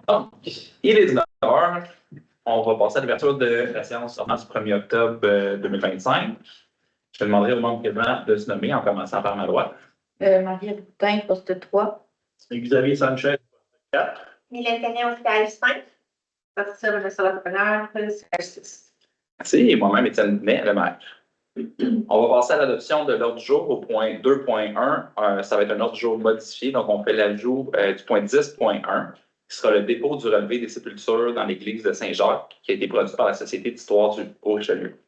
Donc, il est 19h. On va passer à l'ouverture de la séance ordinaire du 1er octobre 2025. Je demanderai au membre présent de se nommer en commençant par ma droite. Marie Boutin, poste 3. Xavier Sanchez, poste 4. Mylène Tanier au siège 5. Patricia Vanessa-Lapreneur, siège 6. Merci. Et moi-même, Étienne Binet, le maire. On va passer à l'adoption de l'ordre du jour au point 2.1. Ça va être un ordre du jour modifié. Donc, on fait l'ajout du point 10.1, qui sera le dépôt du relevé des sépultures dans l'église de Saint-Jacques, qui a été produit par la Société d'histoire du Haut-Richelieu.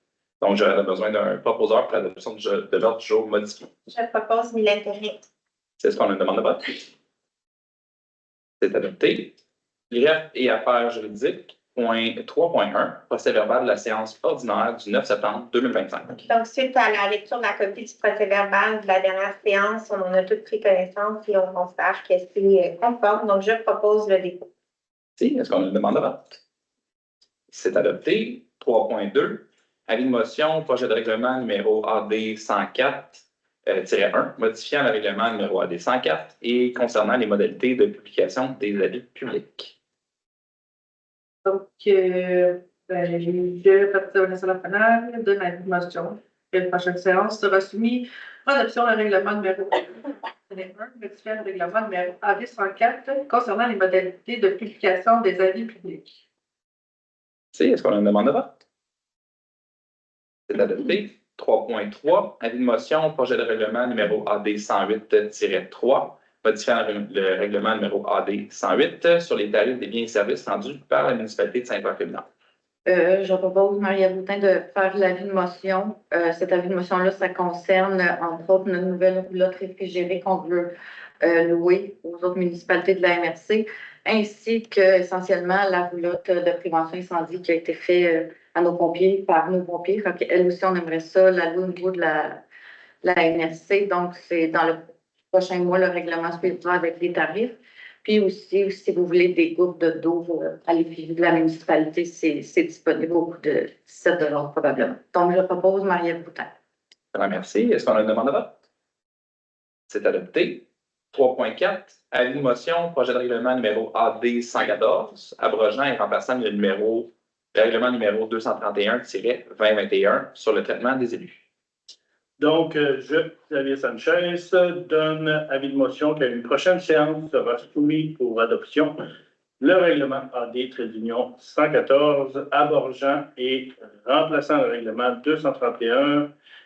Donc, j'aurais besoin d'un proposeur pour l'adoption de l'ordre du jour modifié. Je propose Mylène Tanier. C'est ce qu'on a demandé de vote. C'est adopté. Greffe et affaires juridiques, point 3.1, procès-verbal de la séance ordinaire du 9 septembre 2025. Donc, suite à la lecture de la copie du procès-verbal de la dernière séance, on en a toutes pris connaissance et on considère que c'est conforme. Donc, je propose le dépôt. Si, est-ce qu'on a une demande de vote? C'est adopté. 3.2, avis de motion, projet de règlement numéro AD 104-1, modifiant le règlement numéro AD 104 et concernant les modalités de publication des avis publics. Donc, je, Patricia Vanessa-Lapreneur, donne la motion. Et la prochaine séance sera soumise à l'adoption du règlement numéro 1, modifiant le règlement numéro AD 104 concernant les modalités de publication des avis publics. Si, est-ce qu'on a une demande de vote? C'est adopté. 3.3, avis de motion, projet de règlement numéro AD 108-3, modifiant le règlement numéro AD 108 sur les tarifs des biens et services rendus par la municipalité de Saint-Pierre-Féminin. Je propose, Marie Boutin, de faire l'avis de motion. Cet avis de motion-là, ça concerne, entre autres, notre nouvelle roulotte réfrigérée qu'on veut louer aux autres municipalités de la MRC, ainsi que, essentiellement, la roulotte de prévention incendie qui a été faite à nos pompiers, par nos pompiers. Donc, elle aussi, on aimerait ça la louer au niveau de la MRC. Donc, c'est dans le prochain mois, le règlement se suivra avec les tarifs. Puis aussi, si vous voulez des groupes d'eau à l'effigie de la municipalité, c'est disponible au coût de 17 $ probablement. Donc, je propose Marie-Ève Boutin. Merci. Est-ce qu'on a une demande de vote? C'est adopté. 3.4, avis de motion, projet de règlement numéro AD 114, abrogeant et remplaçant le règlement numéro 231-2021 sur le traitement des élus. Donc, je, Xavier Sanchez, donne avis de motion qu'à une prochaine séance sera soumis pour adoption le règlement AD 114, abrogeant et remplaçant le règlement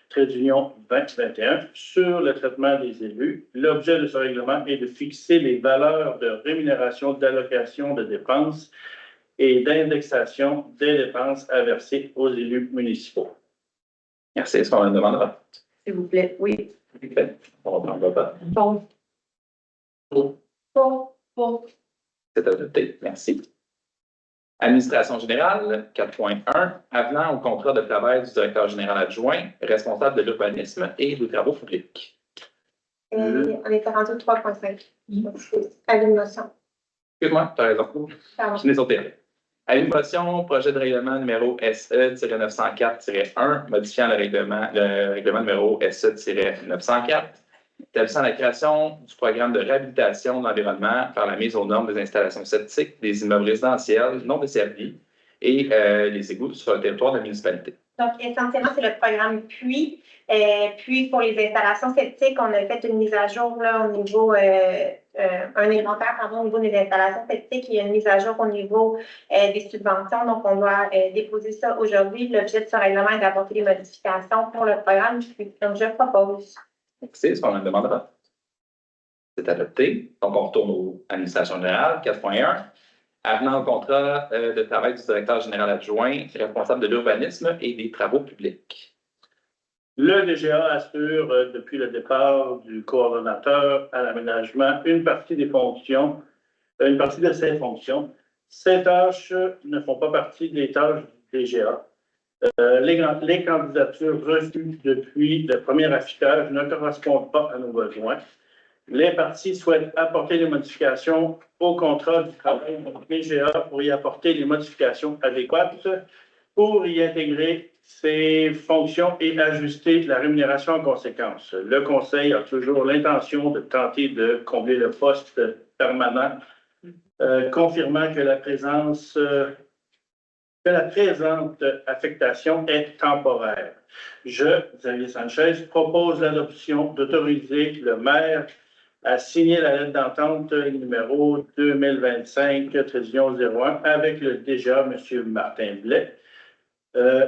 231-2021 sur le traitement des élus. L'objet de ce règlement est de fixer les valeurs de rémunération, d'allocation de dépenses et d'indexation des dépenses à verser aux élus municipaux. Merci. Est-ce qu'on a une demande de vote? S'il vous plaît, oui. On va prendre le vote. Pour. C'est adopté. Merci. Administration générale, 4.1, avenant au contrat de travail du directeur général adjoint, responsable de l'urbanisme et des travaux publics. On était rendu au 3.5. Avis de motion. Excuse-moi, tu as raison. Pardon. Je n'ai sauté un. Avis de motion, projet de règlement numéro SE-904-1, modifiant le règlement numéro SE-904, établissant la création du programme de réhabilitation de l'environnement par la mise aux normes des installations septiques des immeubles résidentiels non desservis et les égouts sur le territoire de la municipalité. Donc, essentiellement, c'est le programme PUI. Puis, pour les installations septiques, on a fait une mise à jour là, au niveau, un inventaire au niveau des installations septiques. Il y a une mise à jour au niveau des subventions. Donc, on doit déposer ça aujourd'hui. L'objet de ce règlement est d'apporter des modifications pour le programme PUI. Donc, je propose. Merci. Est-ce qu'on a une demande de vote? C'est adopté. Donc, on retourne aux administrations générales, 4.1. Avenant au contrat de travail du directeur général adjoint, responsable de l'urbanisme et des travaux publics. Le DGA assure, depuis le départ du coordonnateur à l'aménagement, une partie de ses fonctions. Ces tâches ne font pas partie des tâches du DGA. Les candidatures reçues depuis le premier affichage ne correspondent pas à nos besoins. Les parties souhaitent apporter des modifications au contrat du travail du DGA pour y apporter les modifications adéquates pour y intégrer ses fonctions et ajuster la rémunération en conséquence. Le Conseil a toujours l'intention de tenter de combler le poste permanent confirmant que la présente affectation est temporaire. Je, Xavier Sanchez, propose l'adoption d'autoriser le maire à signer la lettre d'entente numéro 2025-01 avec le DGA, M. Martin Blais.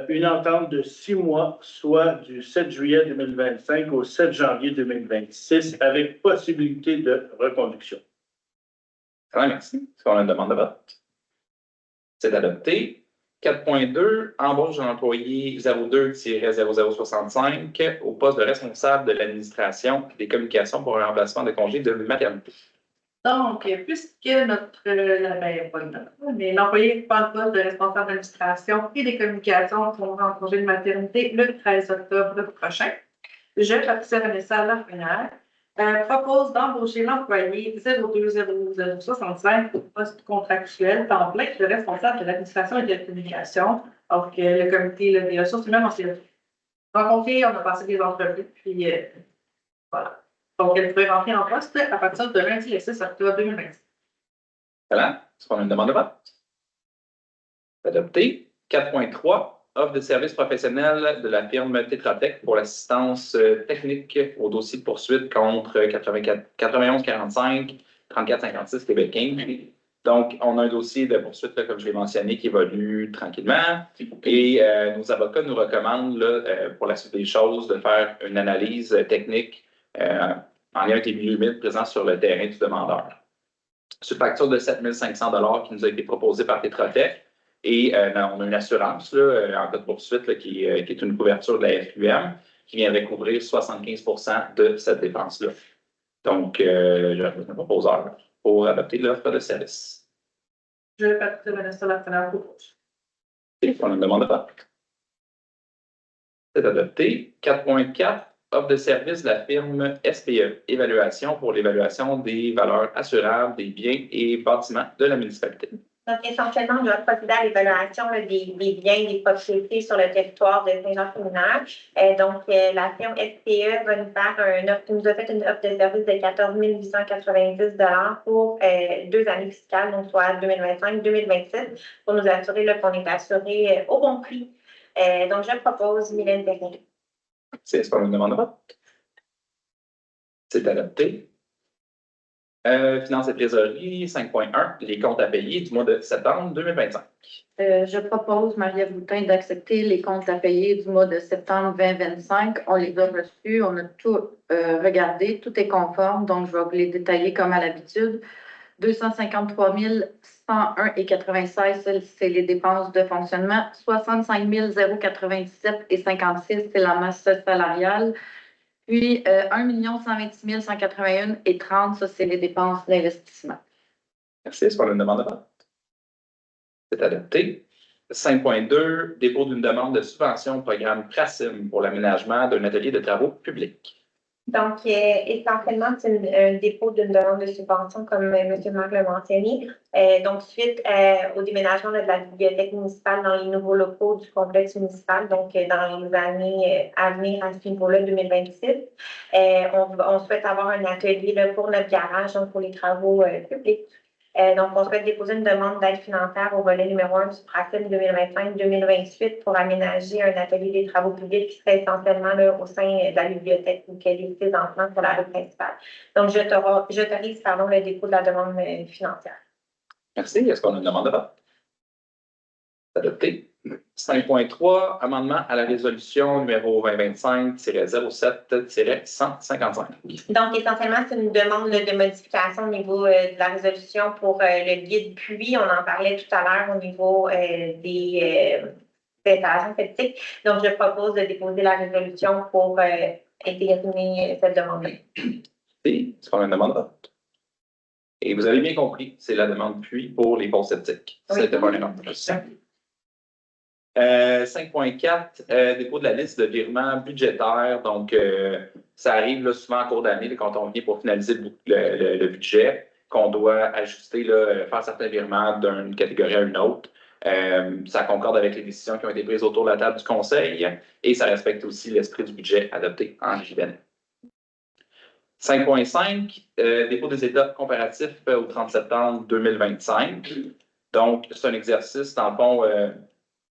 Une entente de 6 mois, soit du 7 juillet 2025 au 7 janvier 2026, avec possibilité de reconduction. Très bien, merci. Est-ce qu'on a une demande de vote? C'est adopté. 4.2, embauche d'un employé 02-0065 au poste de responsable de l'administration et des communications pour un remplacement de congé de maternité. Donc, puisque l'employé prend le poste de responsable d'administration et des communications pour en congé de maternité le 13 octobre prochain, je, Patricia Vanessa Lafrenière, propose d'embaucher l'employé 020065 au poste contractuel temps plein de responsable de l'administration et de la communication. Donc, le comité des ressources humaines, on s'est rencontré, on a passé des entrevues, puis voilà. Donc, elle pourrait rentrer en poste à partir de lundi le 6 octobre 2026. Voilà. Est-ce qu'on a une demande de vote? Adopté. 4.3, offre de services professionnels de la firme Tetra Tech pour l'assistance technique au dossier de poursuite contre 9145 3456 Québec 15. Donc, on a un dossier de poursuite, là, comme je l'ai mentionné, qui évolue tranquillement. Et nos avocats nous recommandent, là, pour la suite des choses, de faire une analyse technique en lien avec les milieux humides présents sur le terrain du demandeur. C'est une facture de 7 500 qui nous a été proposée par Tetra Tech. Et on a une assurance là, en cas de poursuite là, qui est une couverture de la FUM qui viendrait couvrir 75% de cette dépense-là. Donc, je un proposeur pour adopter l'offre de service. Je vais partir de Vanessa Lafrenière propose. On a une demande de vote. C'est adopté. 4.4, offre de service de la firme SPE, évaluation pour l'évaluation des valeurs assurables des biens et bâtiments de la municipalité. Donc, essentiellement, on doit procéder à l'évaluation des biens, des propriétés sur le territoire de Saint-Jean-Séminaire. Donc, la firme SPE va nous faire nous a fait une offre de service de 14 890 pour 2 années fiscales, donc soit 2025-2026, pour nous assurer qu'on est assuré au bon prix. Donc, je propose Mylène Perrin. C'est pas une demande de vote. C'est adopté. Finances et trésorerie, 5.1, les comptes à payer du mois de septembre 2025. Je propose, Marie-Ève Boutin, d'accepter les comptes à payer du mois de septembre 2025. On les a reçus, on a tout regardé, tout est conforme, donc je vais vous les détailler comme à l'habitude. 253 101,96, c'est les dépenses de fonctionnement. 65 097,56, c'est la masse salariale. Puis, 1 126 181,30, ça, c'est les dépenses d'investissement. Merci. Est-ce qu'on a une demande de vote? C'est adopté. 5.2, dépôt d'une demande de subvention au programme PRACIM pour l'aménagement d'un atelier de travaux publics. Donc, essentiellement, c'est un dépôt d'une demande de subvention, comme M. Marc l'a mentionné. Donc, suite au déménagement de la bibliothèque municipale dans les nouveaux locaux du complexe municipal, donc dans les années à venir à ce niveau-là, 2026, on souhaite avoir un atelier là, pour notre garage, donc pour les travaux publics. Donc, on souhaite déposer une demande d'aide financière au volet numéro 1 du PRACIM 2025-2028 pour aménager un atelier des travaux publics qui serait essentiellement là, au sein de la bibliothèque où elle est présentement sur la rue principale. Donc, j'autorise le dépôt de la demande financière. Merci. Est-ce qu'on a une demande de vote? Adopté. 5.3, amendement à la résolution numéro 2025-07-155. Donc, essentiellement, c'est une demande là, de modification au niveau de la résolution pour le guide puits. On en parlait tout à l'heure au niveau des installations septiques. Donc, je propose de déposer la résolution pour intégrer cette demande-là. Est-ce qu'on a une demande de vote? Et vous avez bien compris, c'est la demande puits pour les fonds septiques. Oui. C'était pas une demande de vote. 5.4, dépôt de la liste de virements budgétaires. Donc, ça arrive là, souvent en cours d'année quand on vient pour finaliser le budget, qu'on doit ajuster, là, faire certains virements d'une catégorie à une autre. Ça concorde avec les décisions qui ont été prises autour de la table du Conseil et ça respecte aussi l'esprit du budget adopté en juillet. 5.5, dépôt des états comparatifs au 30 septembre 2025. Donc, c'est un exercice, dans le fond,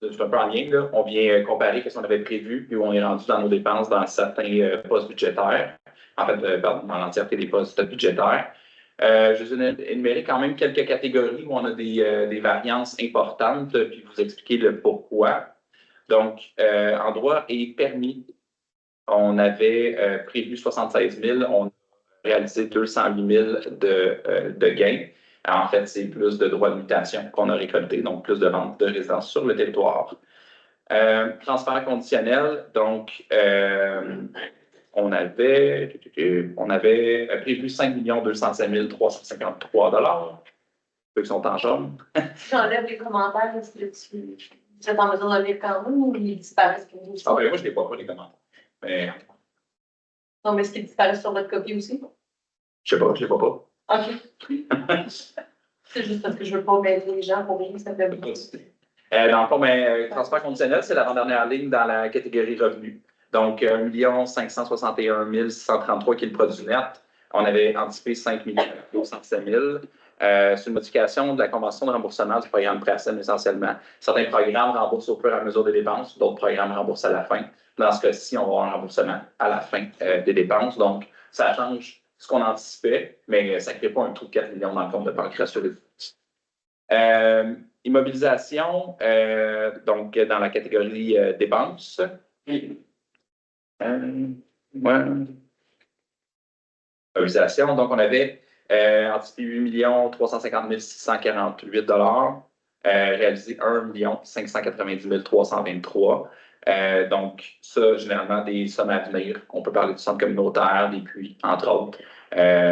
c'est un peu en lien, là. On vient comparer ce qu'on avait prévu, puis où on est rendu dans nos dépenses dans certains postes budgétaires. En fait, pardon, dans l'entièreté des postes budgétaires. Je vous ai énuméré quand même quelques catégories où on a des variances importantes, puis vous expliquer le pourquoi. Donc, en droit et permis, on avait prévu 76 000, on a réalisé 208 000 de gains. En fait, c'est plus de droits de mutation qu'on a récolté, donc plus de ventes de résidence sur le territoire. Transfert conditionnel, donc on avait prévu 5 205 353 ceux qui sont en jaune. J'enlève les commentaires, est-ce que tu es en mesure de lire quand même ou ils disparaissent? Ah ben moi, je ne les vois pas, les commentaires. Mais Non, mais est-ce qu'ils disparaissent sur votre copie aussi? je ne sais pas, je ne les vois pas. OK. C'est juste parce que je ne veux pas mêler les gens pour rien, ça fait beaucoup. Dans le fond, transfert conditionnel, c'est l'avant-dernière ligne dans la catégorie revenus. Donc, 1 561 633 qui est le produit net. On avait anticipé 5 207 000. C'est une modification de la convention de remboursement du programme PRACEM essentiellement. Certains programmes remboursent au fur et à mesure des dépenses, d'autres programmes remboursent à la fin. Dans ce cas-ci, on va avoir un remboursement à la fin des dépenses. Donc, ça change ce qu'on anticipait, mais ça ne crée pas un trou de 4 millions dans le compte de pancréas sur les immobilisation, donc dans la catégorie dépenses. Immobilisation, donc on avait anticipé 8 350 648 réalisé 1 590 323. Donc, ça, généralement, des sommes à venir. On peut parler du centre communautaire, des puits, entre autres.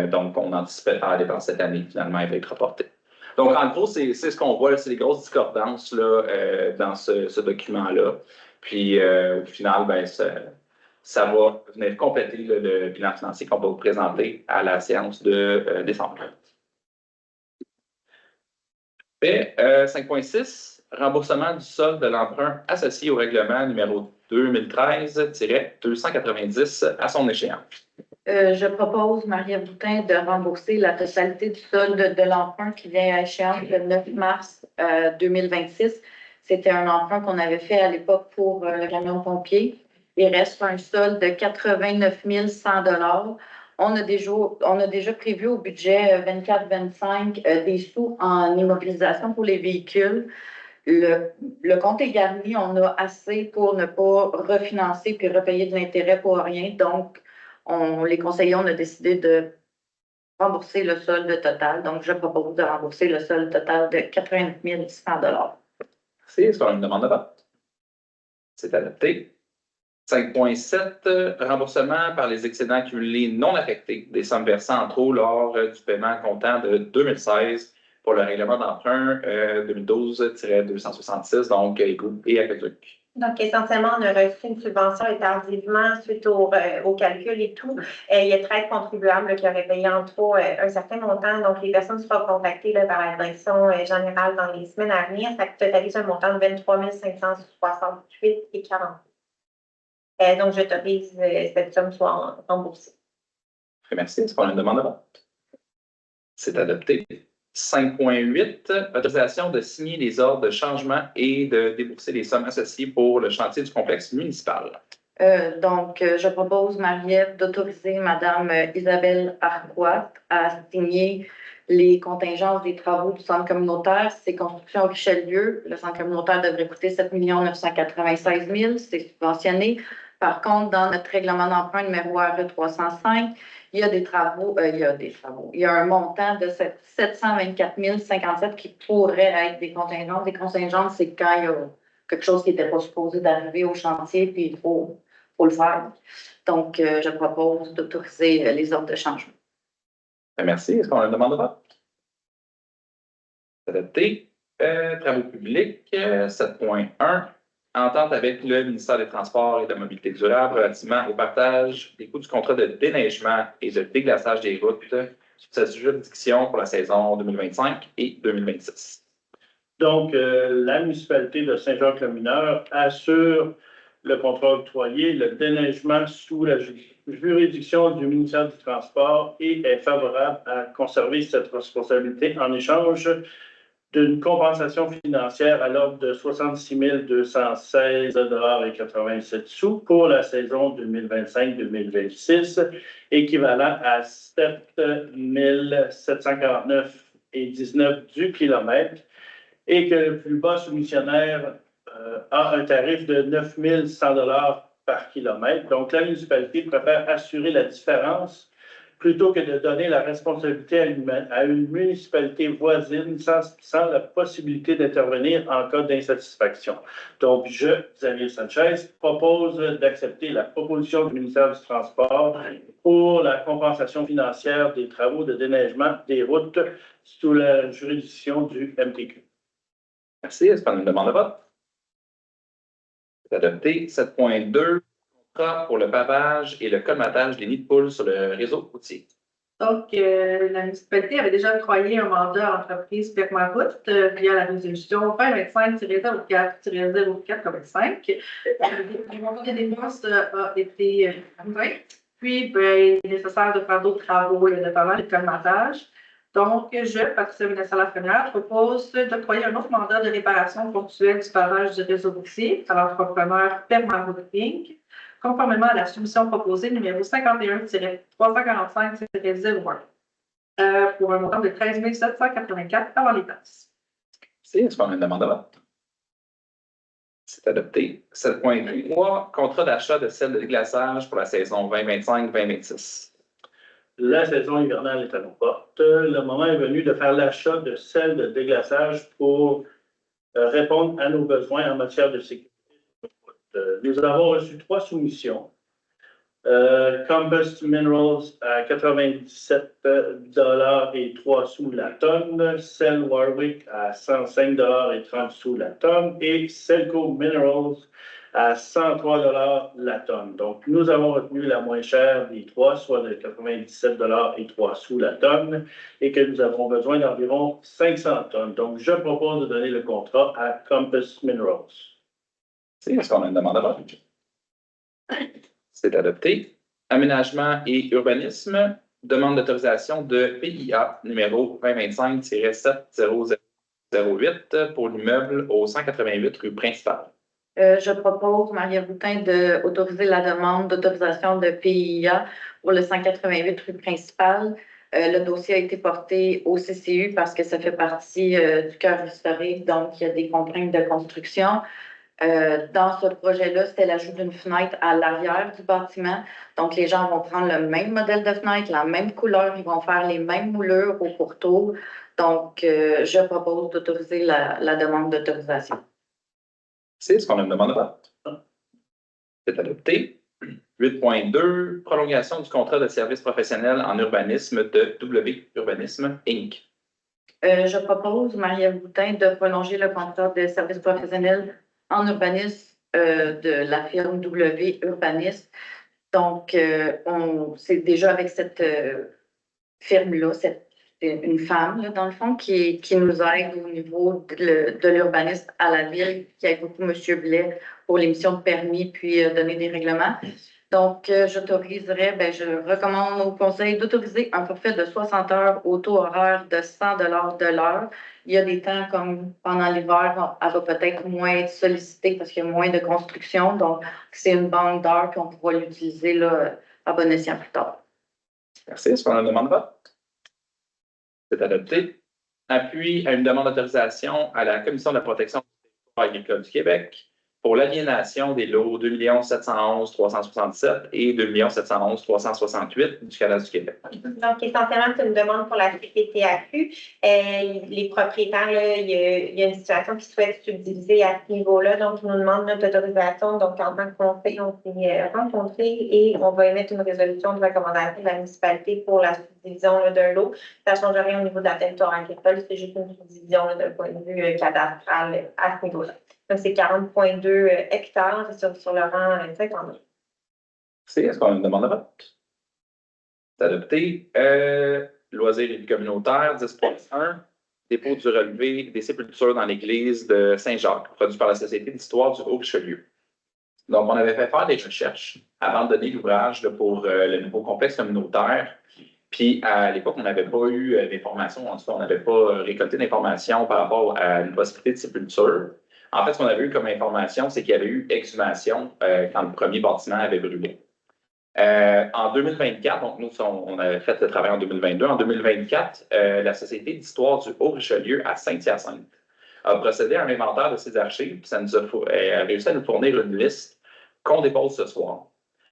Donc, on anticipait faire la dépense cette année. Finalement, elle va être reportée. Donc, en gros, c'est ce qu'on voit, c'est les grosses discordances là, dans ce document-là. Puis, au final, ben, ça va venir compléter le bilan financier qu'on va vous présenter à la séance de décembre. 5.6, remboursement du solde de l'emprunt associé au règlement numéro 2013-290 à son échéance. Je propose, Marie-Ève Boutin, de rembourser la totalité du solde de l'emprunt qui vient à échéance le 9 mars 2026. C'était un emprunt qu'on avait fait à l'époque pour le camion pompier. Il reste un solde de 89 100 $. On a déjà prévu au budget 24-25 des sous en immobilisation pour les véhicules. Le compte est garni, on a assez pour ne pas refinancer puis repayer de l'intérêt pour rien. Donc, les conseillers, on a décidé de rembourser le solde total. Donc, je propose de rembourser le solde total de 89 100 $. Merci. Est-ce qu'on a une demande de vote? C'est adopté. 5.7, remboursement par les excédents accumulés non affectés des sommes versées en trop lors du paiement comptant de 2016 pour le règlement d'emprunt 2012-266, donc égouts et aqueducs. Donc, essentiellement, on a reçu une subvention et tardivement suite au calcul et tout. Il y a 13 contribuables qui auraient payé en trop un certain montant. Donc, les personnes seront contactées là, par la direction générale dans les semaines à venir. Ça totalise un montant de 23 568 et 40. Donc, j'autorise cette somme soit remboursée. Très merci. Est-ce qu'on a une demande de vote? C'est adopté. 5.8, autorisation de signer les ordres de changement et de débourser les sommes associées pour le chantier du complexe municipal. Donc, je propose, Marie-Ève, d'autoriser Mme Isabelle Arquat à signer les contingences des travaux du centre communautaire. C'est Construction Richelieu. Le centre communautaire devrait coûter 7 996 000. C'est subventionné. Par contre, dans notre règlement d'emprunt numéro RE 305, il y a des travaux. Il y a un montant de 724 057 qui pourrait être des contingences. Des contingences, c'est quand il y a quelque chose qui n'était pas supposé d'arriver au chantier, puis il faut le faire. Donc, je propose d'autoriser les ordres de changement. Merci. Est-ce qu'on a une demande de vote? C'est adopté. Travaux publics, 7.1. Entente avec le ministère des Transports et de la Mobilité durable relativement au partage des coûts du contrat de déneigement et de déglaçage des routes sous sa juridiction pour la saison 2025 et 2026. Donc, la municipalité de Saint-Jacques-le-Mineur assure le contrat octroyé, le déneigement sous la juridiction du ministère du Transport et est favorable à conserver cette responsabilité en échange d'une compensation financière à l'ordre de 66 216,87 $ pour la saison 2025-2026, équivalent à 7 749,19 $ du kilomètre, et que le plus bas soumissionnaire a un tarif de 9 100 $ par kilomètre. Donc, la municipalité préfère assurer la différence plutôt que de donner la responsabilité à une municipalité voisine sans la possibilité d'intervenir en cas d'insatisfaction. Donc, Xavier Sanchez, propose d'accepter la proposition du ministère du Transport pour la compensation financière des travaux de déneigement des routes sous la juridiction du MTQ. Merci. Est-ce qu'on a une demande de vote? C'est adopté. 7.2, contrat pour le pavage et le colmatage des nids de poules sur le réseau routier. Donc, la municipalité avait déjà octroyé un mandat à l'entreprise Permaroute via la résolution 2025-04-04-85. Le montant des dépenses a été atteint. Puis, il est nécessaire de faire d'autres travaux, notamment le colmatage. Donc, Patricia Ménessal-Lafrenière, propose d'octroyer un autre mandat de réparation ponctuelle du pavage du réseau routier à l'entrepreneur Permaroute Inc., conformément à la soumission proposée numéro 51-345-01, pour un montant de 13 784 avant les taxes. Merci. Est-ce qu'on a une demande de vote? C'est adopté. 7.3, contrat d'achat de sel de déglaçage pour la saison 2025-2026. La saison hivernale est à nos portes. Le moment est venu de faire l'achat de sel de déglaçage pour répondre à nos besoins en matière de sécurité. Nous avons reçu 3 soumissions. Combust Minerals à 97 $ et 3 sous la tonne, Cell Warwick à 105 $ et 30 sous la tonne et Celco Minerals à 103 $ la tonne. Donc, nous avons retenu la moins chère des 3, soit de 97 $ et 3 sous la tonne, et que nous avons besoin d'environ 500 tonnes. Donc, je propose de donner le contrat à Compass Minerals. Est-ce qu'on a une demande de vote? C'est adopté. Aménagement et urbanisme, demande d'autorisation de PIA numéro 2025-7008 pour l'immeuble au 188 rue Principale. Je propose, Maria Boutin, d'autoriser la demande d'autorisation de PIA pour le 188 rue Principale. Le dossier a été porté au CCU parce que ça fait partie du cœur historique, donc il y a des contraintes de construction. Dans ce projet-là, c'était l'ajout d'une fenêtre à l'arrière du bâtiment. Donc, les gens vont prendre le même modèle de fenêtre, la même couleur, ils vont faire les mêmes moulures au pourtour. Donc, je propose d'autoriser la demande d'autorisation. Est-ce qu'on a une demande de vote? C'est adopté. 8.2, prolongation du contrat de service professionnel en urbanisme de W Urbanisme, Inc. Je propose, Maria Boutin, de prolonger le contrat de service professionnel en urbanisme de la firme W Urbanisme. Donc, c'est déjà avec cette firme-là, c'est une femme, là, dans le fond, qui nous aide au niveau de l'urbanisme à la ville, qui aide beaucoup M. Blais pour l'émission de permis, puis donner des règlements. Donc, je recommande au conseil d'autoriser un forfait de 60 heures au taux horaire de 100 $ de l'heure. Il y a des temps comme pendant l'hiver, elle va peut-être moins être sollicitée parce qu'il y a moins de construction. Donc, c'est une banque d'heures qu'on pourra l'utiliser là, à bon escient plus tard. Merci. Est-ce qu'on a une demande de vote? C'est adopté. Appui à une demande d'autorisation à la Commission de la protection du territoire agricole du Québec pour l'aliénation des lots 2 711 367 et 2 711 368 du Canada du Québec. Donc, essentiellement, c'est une demande pour la CPTAQ. Les propriétaires, là, il y a une situation qui souhaite subdiviser à ce niveau-là. Donc, ils nous demandent notre autorisation. Donc, en tant que conseil, on s'est rencontrés et on va émettre une résolution de recommandation de la municipalité pour la subdivision d'un lot. Ça ne change rien au niveau de la territoire agricole. C'est juste une subdivision d'un point de vue cadastral à ce niveau-là. Donc, c'est 40,2 hectares sur le rang 52. Est-ce qu'on a une demande de vote? C'est adopté. Loisirs et vie communautaire, 10.1, dépôt du relevé des sépultures dans l'église de Saint-Jacques, produit par la Société d'histoire du Haut-Richelieu. Donc, on avait fait faire des recherches avant de donner l'ouvrage pour le nouveau complexe communautaire. Puis, à l'époque, on n'avait pas eu d'informations, en tout cas, on n'avait pas récolté d'informations par rapport à une possibilité de sépulture. En fait, ce qu'on avait eu comme information, c'est qu'il y avait eu exhumation quand le premier bâtiment avait brûlé. En 2024, donc nous, on avait fait le travail en 2022. En 2024, la Société d'histoire du Haut-Richelieu à Saint-Hyacinthe a procédé à un inventaire de ses archives, puis ça nous a réussi à nous fournir une liste qu'on dépose ce soir.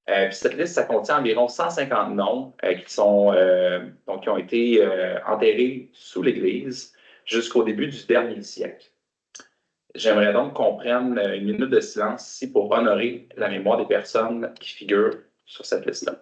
Puis cette liste, ça contient environ 150 noms qui ont été enterrés sous l'Église jusqu'au début du dernier siècle. J'aimerais donc qu'on prenne une minute de silence ici pour honorer la mémoire des personnes qui figurent sur cette liste-là.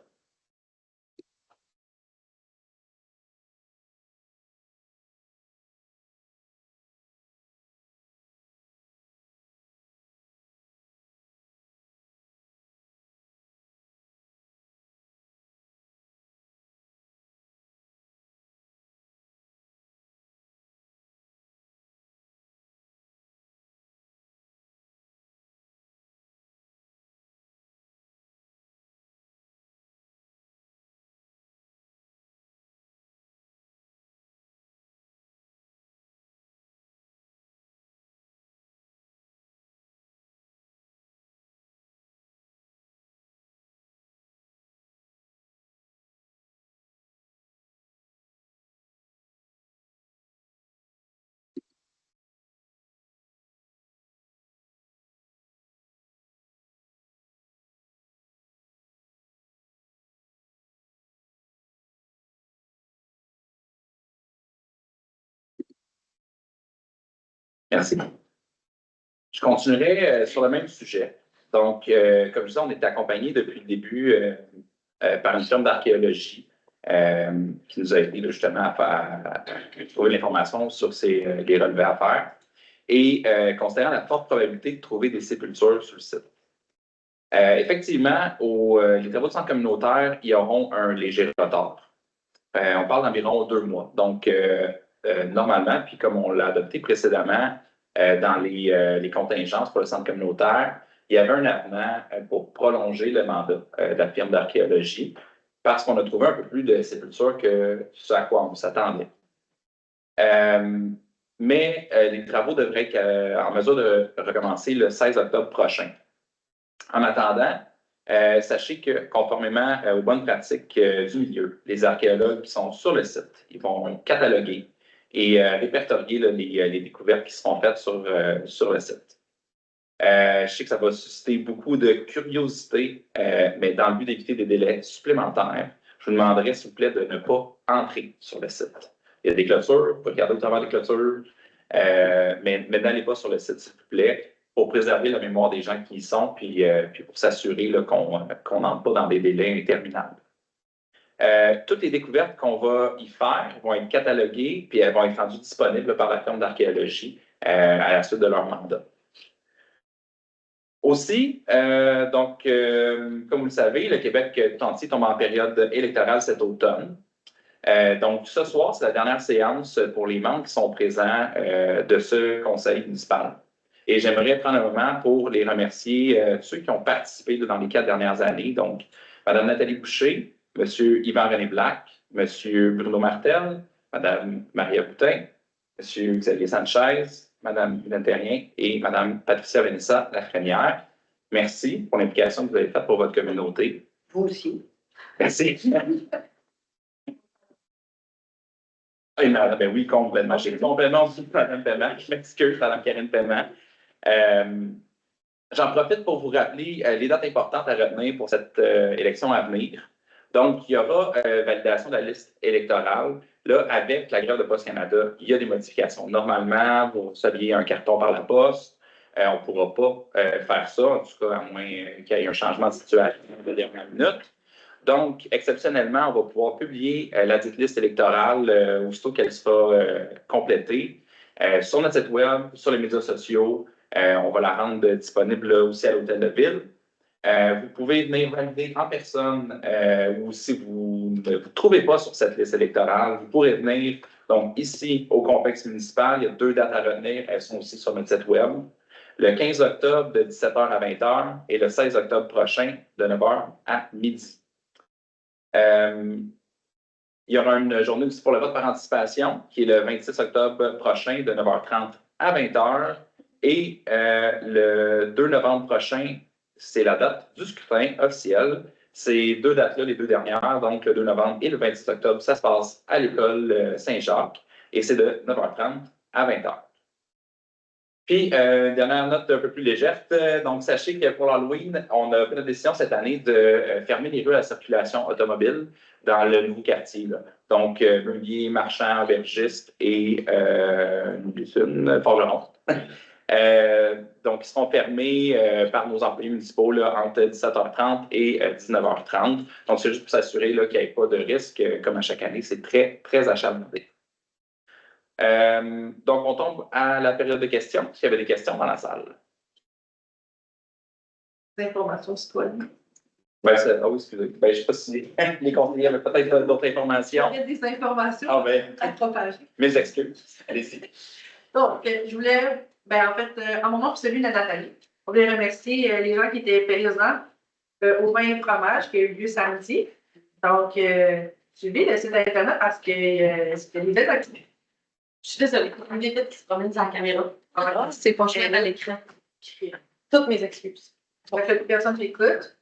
Merci. Je continuerai sur le même sujet. Donc, comme je disais, on est accompagné depuis le début par une firme d'archéologie qui nous a aidé justement à trouver l'information sur les relevés à faire et considérant la forte probabilité de trouver des sépultures sur le site. Effectivement, les travaux de centre communautaire, ils auront un léger retard. On parle d'environ 2 mois. Donc, normalement, puis comme on l'a adopté précédemment dans les contingences pour le centre communautaire, il y avait un avenant pour prolonger le mandat de la firme d'archéologie parce qu'on a trouvé un peu plus de sépultures que ce à quoi on s'attendait. Mais les travaux devraient être en mesure de recommencer le 16 octobre prochain. En attendant, sachez que, conformément aux bonnes pratiques du milieu, les archéologues qui sont sur le site, ils vont cataloguer et répertorier les découvertes qui seront faites sur le site. Je sais que ça va susciter beaucoup de curiosité, mais dans le but d'éviter des délais supplémentaires, je vous demanderai, s'il vous plaît, de ne pas entrer sur le site. Il y a des clôtures, vous pouvez regarder au travers des clôtures, mais n'allez pas sur le site, s'il vous plaît, pour préserver la mémoire des gens qui y sont, puis pour s'assurer qu'on n'entre pas dans des délais interminables. Toutes les découvertes qu'on va y faire vont être cataloguées, puis elles vont être rendues disponibles par la firme d'archéologie à la suite de leur mandat. Aussi, comme vous le savez, le Québec tout entier tombe en période électorale cet automne. Donc, ce soir, c'est la dernière séance pour les membres qui sont présents de ce conseil municipal. Et j'aimerais prendre un moment pour les remercier, ceux qui ont participé dans les 4 dernières années. Donc, Mme Nathalie Boucher, M. Yvan-René Black, M. Bruno Martel, Mme Maria Boutin, M. Xavier Sanchez, Mme Yvonne Terrien et Mme Patricia Vanessa Lafrenière. Merci pour l'implication que vous avez faite pour votre communauté. Vous aussi. Merci. Ben oui, complètement. J'ai complètement oublié Mme Paiement. Je m'excuse, Mme Karine Paiement. J'en profite pour vous rappeler les dates importantes à retenir pour cette élection à venir. Donc, il y aura validation de la liste électorale. Là, avec la grève de Poste Canada, il y a des modifications. Normalement, vous receviez un carton par la poste. On ne pourra pas faire ça, en tout cas, à moins qu'il y ait un changement de situation de dernière minute. Donc, exceptionnellement, on va pouvoir publier la dite liste électorale aussitôt qu'elle sera complétée sur notre site web, sur les médias sociaux. On va la rendre disponible aussi à l'Hôtel de Ville. Vous pouvez venir valider en personne ou si vous ne vous trouvez pas sur cette liste électorale, vous pourrez venir donc ici au complexe municipal. Il y a 2 dates à retenir. Elles sont aussi sur notre site web. le 15 octobre de 17h à 20h et le 16 octobre prochain de 9h à midi. Il y aura une journée aussi pour le vote par anticipation qui est le 26 octobre prochain de 9h30 à 20h. Et le 2 novembre prochain, c'est la date du scrutin officiel. Ces deux dates-là, les deux dernières, donc le 2 novembre et le 26 octobre, ça se passe à l'école Saint-Jacques et c'est de 9h30 à 20h. Puis, dernière note un peu plus légère. Donc, sachez que pour l'Halloween, on a pris la décision cette année de fermer les rues à la circulation automobile dans le nouveau quartier. Là. Donc, meuliers, marchands, aubergistes et forgerons. Donc, ils seront fermés par nos employés municipaux là, entre 17h30 et 19h30. Donc, c'est juste pour s'assurer qu'il n'y ait pas de risque. Comme à chaque année, c'est très, très achalandé. Donc, on tombe à la période de questions. Est-ce qu'il y avait des questions dans la salle? Des informations citoyennes. Oui, excusez. Je ne sais pas si les conseillers avaient peut-être d'autres informations. Il y a des informations à propager. Mes excuses. Allez-y. Donc, je voulais, en fait, en mon nom et celui de Nathalie, je voulais remercier les gens qui étaient présents au vin et fromage qui a eu lieu samedi. Donc, suivez le site Internet parce que c'était des belles activités. Je suis désolée. On est vite qui se promène dans la caméra. C'est pas cher à l'écran. Toutes mes excuses. Donc, les personnes qui écoutent.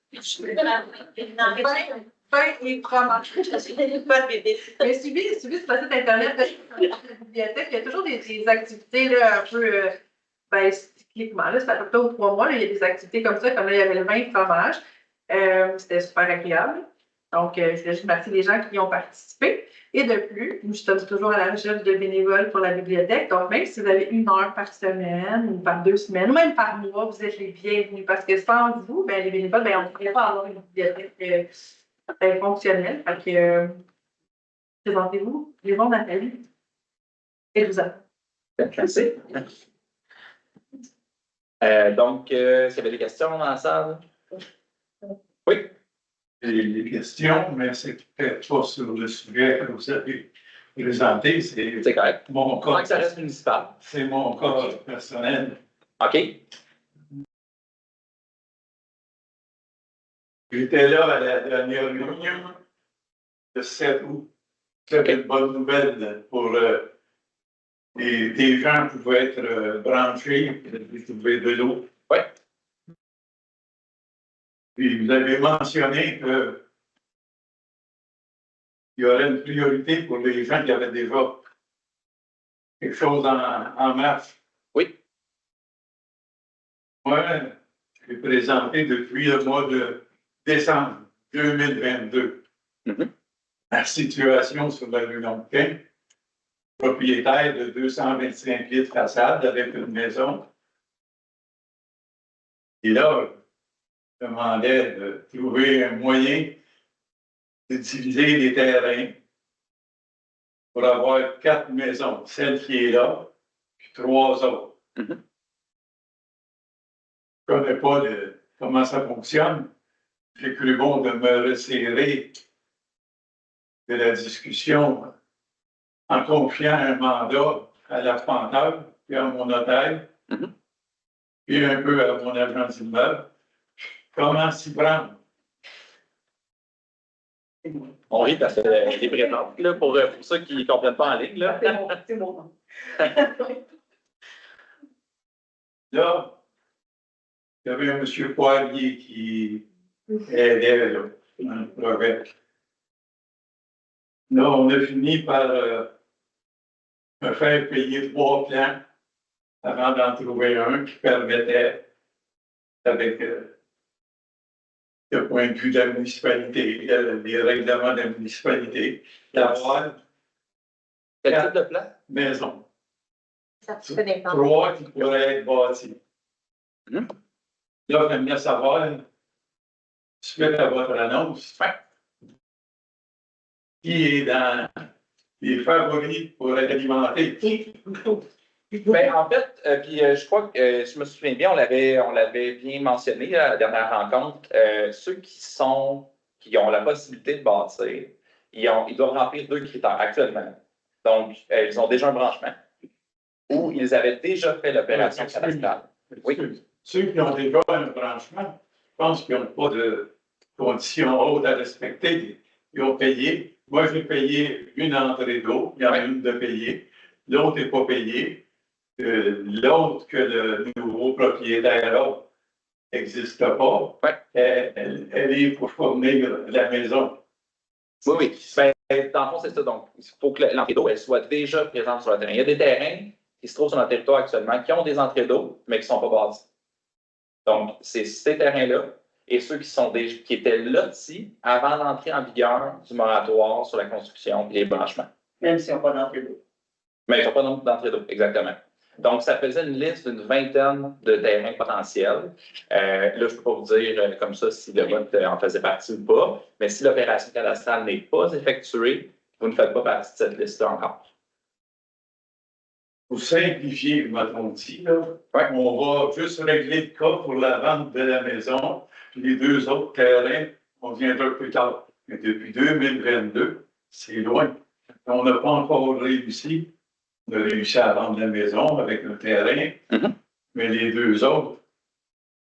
Vin et fromage. Mais suivez sur le site Internet de la bibliothèque. Il y a toujours des activités là, un peu cycliquement. Là, c'est à peu près aux 3 mois. Là, il y a des activités comme ça, comme là, il y avait le vin et fromage. C'était super agréable. Donc, je remercie les gens qui y ont participé. Et de plus, nous sommes toujours à la recherche de bénévoles pour la bibliothèque. Donc, même si vous avez 1 heure par semaine ou par 2 semaines ou même par mois, vous êtes les bienvenus. Parce que sans vous, les bénévoles, on ne pourrait pas avoir une bibliothèque fonctionnelle. Fait que, présentez-vous, les bons Nathalie. Et vous attends. Merci. Donc, est-ce qu'il y avait des questions dans la salle? Oui. Des questions, mais c'est peut-être pas sur le sujet que vous avez présenté. C'est correct. Mon Tant cas. que ça reste municipal. C'est mon cas personnel. OK. J'étais là à la dernière réunion de 7 août. C'était une bonne nouvelle pour des gens qui pouvaient être branchés, qui trouver de l'eau. Oui. Puis vous avez mentionné qu'il y aurait une priorité pour les gens qui avaient déjà quelque chose en marche. Oui. Moi, j'ai présenté depuis le mois de décembre 2022 la situation sur la rue Longueuil, propriétaire de 225 pieds de façade avec une maison. Et là, je demandais de trouver un moyen d'utiliser les terrains pour avoir 4 maisons, celle qui est là, puis 3 autres. Je ne connais pas comment ça fonctionne. J'ai cru bon de me resserrer de la discussion en confiant un mandat à l'arpenteur, puis à mon notaire, puis un peu à mon agent d'immeuble. Comment s'y prendre? On rit parce qu'elle est présente, là, pour ceux qui ne comprennent pas en ligne. Là. C'est mon nom. Là, il y avait un monsieur Poirier qui aidait là, dans le projet. Là, on a fini par me faire payer 3 plans avant d'en trouver un qui permettait, avec le point de vue de la municipalité, les règlements de la municipalité, d'avoir Quel type de plan? maisons. Ça te fait des plans. 3 qui pourraient être bâtis. Là, j'aimerais savoir, suite à votre annonce, qui est dans les favoris pour alimenter. Ben, en fait, puis je crois que je me souviens bien, on l'avait bien mentionné à la dernière rencontre. Ceux qui ont la possibilité de bâtir, ils doivent remplir 2 critères actuellement. Donc, ils ont déjà un branchement ou ils avaient déjà fait l'opération cadastrale. Oui. Ceux qui ont déjà un branchement, je pense qu'ils n'ont pas de conditions hautes à respecter. Ils ont payé. Moi, j'ai payé une entrée d'eau. Il y en a une de payée. L'autre n'est pas payée. L'autre que le nouveau propriétaire a n'existe pas. Ouais. Elle est pour fournir la maison. Oui, oui. Ben, dans le fond, c'est ça. Donc, il faut que l'entrée d'eau elle soit déjà présente sur le terrain. Il y a des terrains qui se trouvent sur notre territoire actuellement qui ont des entrées d'eau, mais qui ne sont pas bâtis. Donc, c'est ces terrains-là et ceux qui étaient lotis avant l'entrée en vigueur du moratoire sur la construction et les branchements. Même s'ils n'ont pas d'entrée d'eau. Mais ils n'ont pas d'entrée d'eau, exactement. Donc, ça faisait une liste d'une vingtaine de terrains potentiels. Là, je ne peux pas vous dire comme ça si le vote en faisait partie ou pas, mais si l'opération cadastrale n'est pas effectuée, vous ne faites pas partie de cette liste-là encore. Pour simplifier, m'a-t-on dit, là, Ouais. on va juste régler le cas pour la vente de la maison, puis les deux autres terrains, on viendra plus tard. Mais depuis 2022, c'est loin. On n'a pas encore réussi. On a réussi à vendre la maison avec un terrain, mais les deux autres,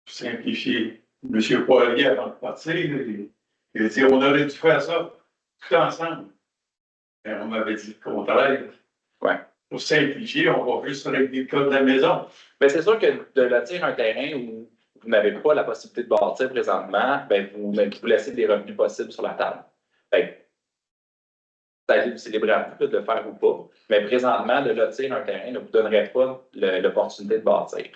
pour simplifier, M. Poirier, avant de partir, il a dit on aurait dû faire ça tout ensemble. Et on m'avait dit le contraire. Ouais. Pour simplifier, on va juste régler le cas de la maison. Mais c'est sûr que de lotir un terrain où vous n'avez pas la possibilité de bâtir présentement, ben vous laissez des revenus possibles sur la table. C'est libre à vous de le faire ou pas. Mais présentement, de lotir un terrain ne vous donnerait pas l'opportunité de bâtir.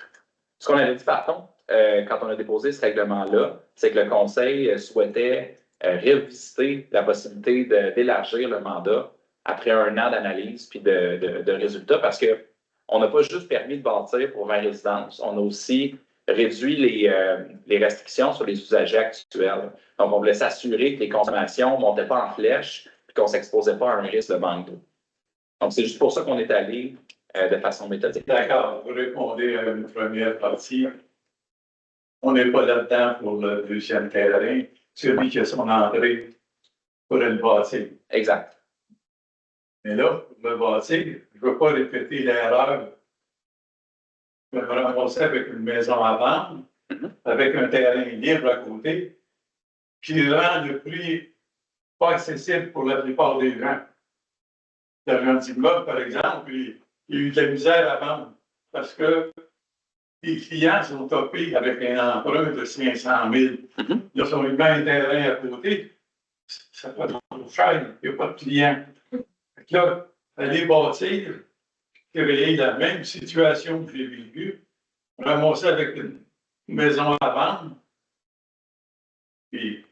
Ce qu'on avait dit par contre, quand on a déposé ce règlement-là, c'est que le Conseil souhaitait revisiter la possibilité d'élargir le mandat après un an d'analyse puis de résultats, parce qu'on n'a pas juste permis de bâtir pour 20 résidences, on a aussi réduit les restrictions sur les usagers actuels. Donc, on voulait s'assurer que les consommations ne montaient pas en flèche et qu'on ne s'exposait pas à un risque de manque d'eau. Donc, c'est juste pour ça qu'on est allé de façon méthodique. D'accord, vous répondez à une première partie. On n'est pas là-dedans pour le deuxième terrain. Celui qui a son entrée pourrait le bâtir. Exact. Mais là, pour le bâtir, je ne veux pas répéter l'erreur. Je me ramasser avec une maison à vendre, avec un terrain libre à côté, qui rend le prix pas accessible pour la plupart des gens. L'agent d'immeuble, par exemple, il y a eu de la misère à vendre parce que les clients sont topés avec un emprunt de 500 000. Là, si on lui met un terrain à côté, ça coûte trop cher, il n'y a pas de clients. Là, aller bâtir, créer la même situation que j'ai vécue, ramasser avec une maison à vendre, puis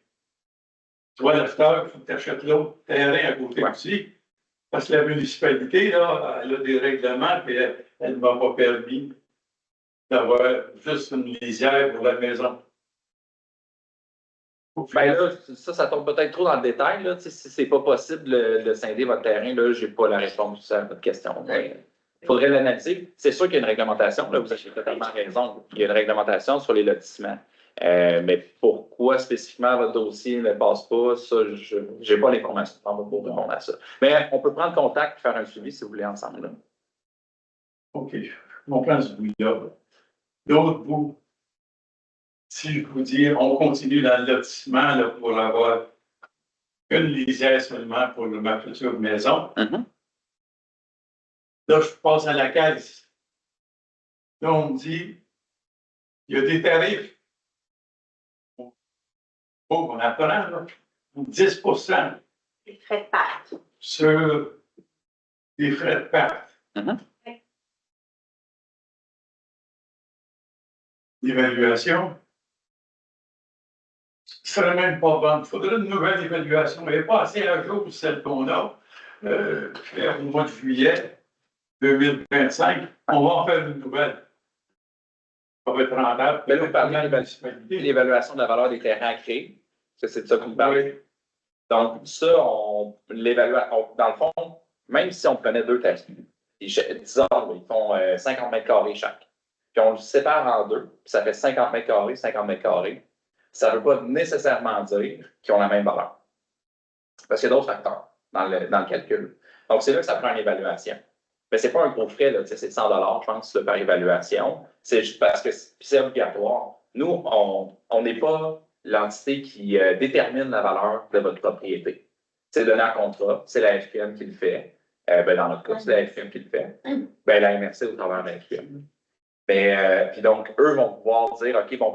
toi, l'acheteur, il faut que tu achètes l'autre terrain à côté aussi, parce que la municipalité, là, elle a des règlements, et elle ne m'a pas permis d'avoir juste une lisière pour la maison. Ben là, ça tombe peut-être trop dans le détail. Là. Si c'est pas possible de scinder votre terrain, là, j'ai pas la réponse à votre question. Il faudrait l'analyser. C'est sûr qu'il y a une réglementation. Là, vous avez totalement raison. Il y a une réglementation sur les lotissements. Mais pourquoi spécifiquement votre dossier ne passe pas, ça, je n'ai pas l'information pour répondre à ça. Mais on peut prendre contact et faire un suivi si vous voulez ensemble. Là. OK. Je comprends ce bout-là. D'autres bouts. Si je vous dis, on continue dans le lotissement là, pour avoir une lisière seulement pour ma future maison. Là, je passe à la caisse. Là, on me dit, il y a des tarifs. On apprend, là, 10 Les frais de perte. sur les frais de perte. L'évaluation, ce serait même pas bon. Il faudrait une nouvelle évaluation. Elle n'est pas assez à jour, celle qu'on a. Au mois de juillet 2025, on va en faire une nouvelle. Ça va être rentable. Mais là, vous parlez de l'évaluation de la valeur des terrains à créer. C'est de ça que vous parlez. Oui. Donc, ça, on l'évalue. Dans le fond, même si on prenait deux terrains, disons, ils font 50 mètres carrés chaque. Puis on le sépare en deux, puis ça fait 50 mètres carrés, 50 mètres carrés. Ça ne veut pas nécessairement dire qu'ils ont la même valeur. Parce qu'il y a d'autres facteurs dans le calcul. Donc, c'est là que ça prend une évaluation. Mais ce n'est pas un gros frais, là, c'est 100 je pense, là, par évaluation. C'est juste parce que c'est obligatoire. Nous, on n'est pas l'entité qui détermine la valeur de votre propriété. C'est donné en contrat, c'est la FQM qui le fait. Dans notre cas, c'est la FQM qui le fait. La MRC au travers de la FQM. Puis donc, eux vont pouvoir dire, OK, bon,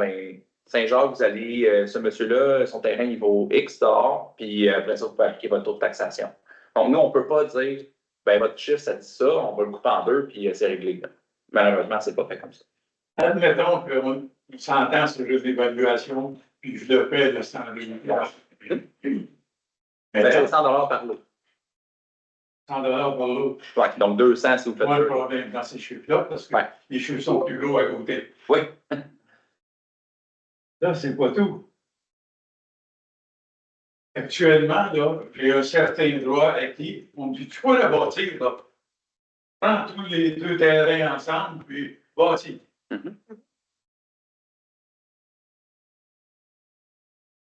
Saint-Jacques, vous allez, ce monsieur-là, son terrain, il vaut X dehors, puis après ça, vous pouvez appliquer votre taux de taxation. Donc, nous, on ne peut pas dire, votre chiffre, ça dit ça, on va le couper en deux, puis c'est réglé. Malheureusement, c'est pas fait comme ça. Admettons qu'on s'entend sur l'évaluation, puis je le fais de 100 000 C'est 100 $ par lot. 100 $ par lot. Ouais, donc 200 si vous faites Pas le deux. problème dans ces chiffres-là, parce que les chiffres sont plus gros à côté. Oui. Là, c'est pas tout. Actuellement, là, j'ai un certain droit acquis. On me dit, tu peux la bâtir, là. Prends tous les 2 terrains ensemble, puis bâtis.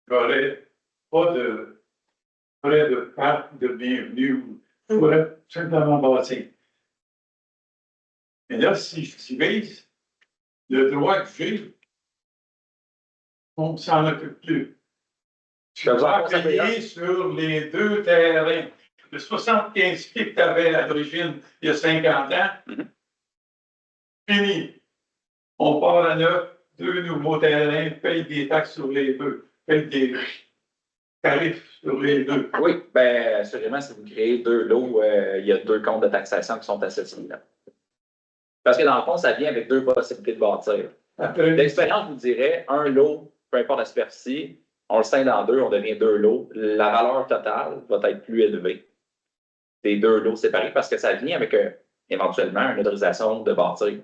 J'aurais pas de frais de parc de bienvenue. Je pourrais simplement bâtir. Mais là, si je divise, le droit que j'ai, on ne s'en occupe plus. Tu vas payer sur les 2 terrains. Le 75 pieds que tu avais à l'origine il y a 50 ans, fini. On part à neuf, 2 nouveaux terrains, paye des taxes sur les 2, paye des tarifs sur les 2. Oui, assurément, si vous créez 2 lots, il y a 2 comptes de taxation qui sont associés là. Parce que dans le fond, ça vient avec 2 possibilités de bâtir. L'expérience vous dirait, un lot, peu importe la superficie, on le scinde en 2, on devient 2 lots. La valeur totale va être plus élevée des 2 lots séparés parce que ça vient avec éventuellement une autorisation de bâtir.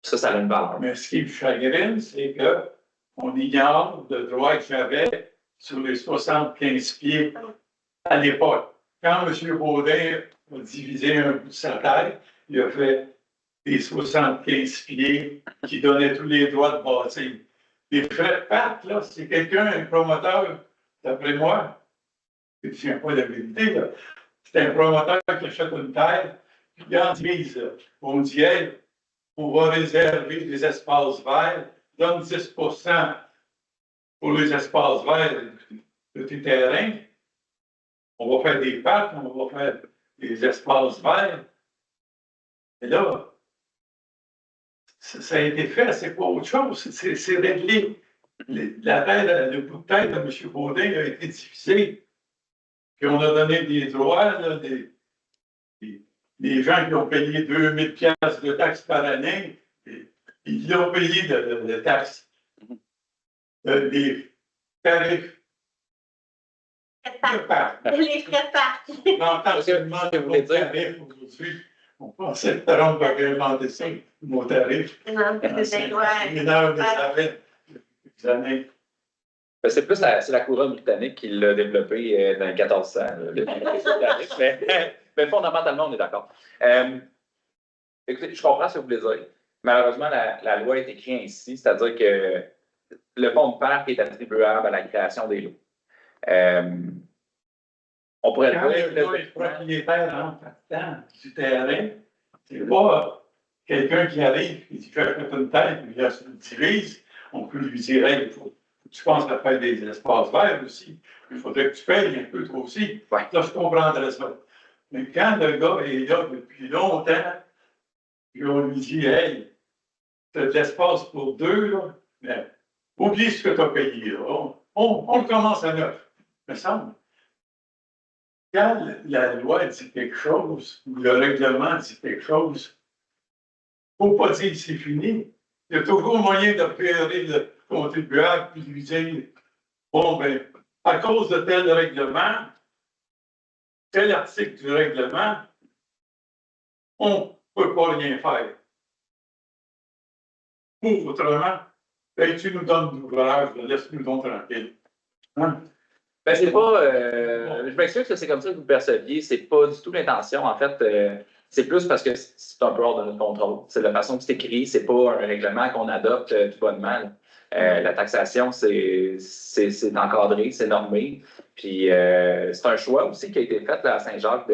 Ça a une valeur. Mais ce qui me chagrine, c'est qu'on ignore le droit que j'avais sur les 75 pieds à l'époque. Quand M. Baudin a divisé un bout de sa terre, il a fait des 75 pieds qui donnaient tous les droits de bâtir. Les frais de pâte, là, c'est quelqu'un, un promoteur, d'après moi, je ne tiens pas la vérité, là, c'est un promoteur qui achète une terre, puis il en divise. On dit, hey, on va réserver des espaces verts, donne 10 pour les espaces verts de tes terrains. On va faire des parcs, on va faire des espaces verts. Et là, ça a été fait, c'est pas autre chose, c'est réglé. Le bout de tête de M. Baudin a été divisé. Puis on a donné des droits, là, des gens qui ont payé 2000 $ de taxes par année, ils ont payé de taxes. Des tarifs de parc. Les frais de parc. On entend seulement de tarifs aujourd'hui. On pensait que Trump avait inventé ça, nos tarifs. Non, c'est des années. C'est plus la couronne britannique qui l'a développé dans les 1400. Mais fondamentalement, on est d'accord. Écoutez, je comprends ce que vous voulez dire. Malheureusement, la loi est écrite ainsi, c'est-à-dire que le fonds de parc est attribuable à la création des lots. On pourrait Quand le dire. les propriétaires en partant du terrain, c'est pas quelqu'un qui arrive et qui fait une terre, puis il se divise. On peut lui dire, hey, il faut que tu penses à faire des espaces verts aussi. Il faudrait que tu payes un peu toi aussi. Ouais. Là, je comprendrais ça. Mais quand le gars est là depuis longtemps, puis on lui dit, hey, tu as de l'espace pour 2, là, mais oublie ce que tu as payé. Là. On commence à neuf, me semble. Quand la loi dit quelque chose, ou le règlement dit quelque chose, il ne faut pas dire que c'est fini. Il y a toujours moyen d'opérer le contribuable puis lui dire, bon, à cause de tel règlement, tel article du règlement, on ne peut pas rien faire. Ou autrement, tu nous donnes l'ouvrage, laisse-nous donc tranquille. Hein? C'est pas. Je m'excuse que c'est comme ça que vous le perceviez. C'est pas du tout l'intention. En fait, c'est plus parce que c'est un peu hors de notre contrôle. C'est la façon que c'est écrit. C'est pas un règlement qu'on adopte tout bonnement. La taxation, c'est encadré, c'est normé. Puis c'est un choix aussi qui a été fait là, à Saint-Jacques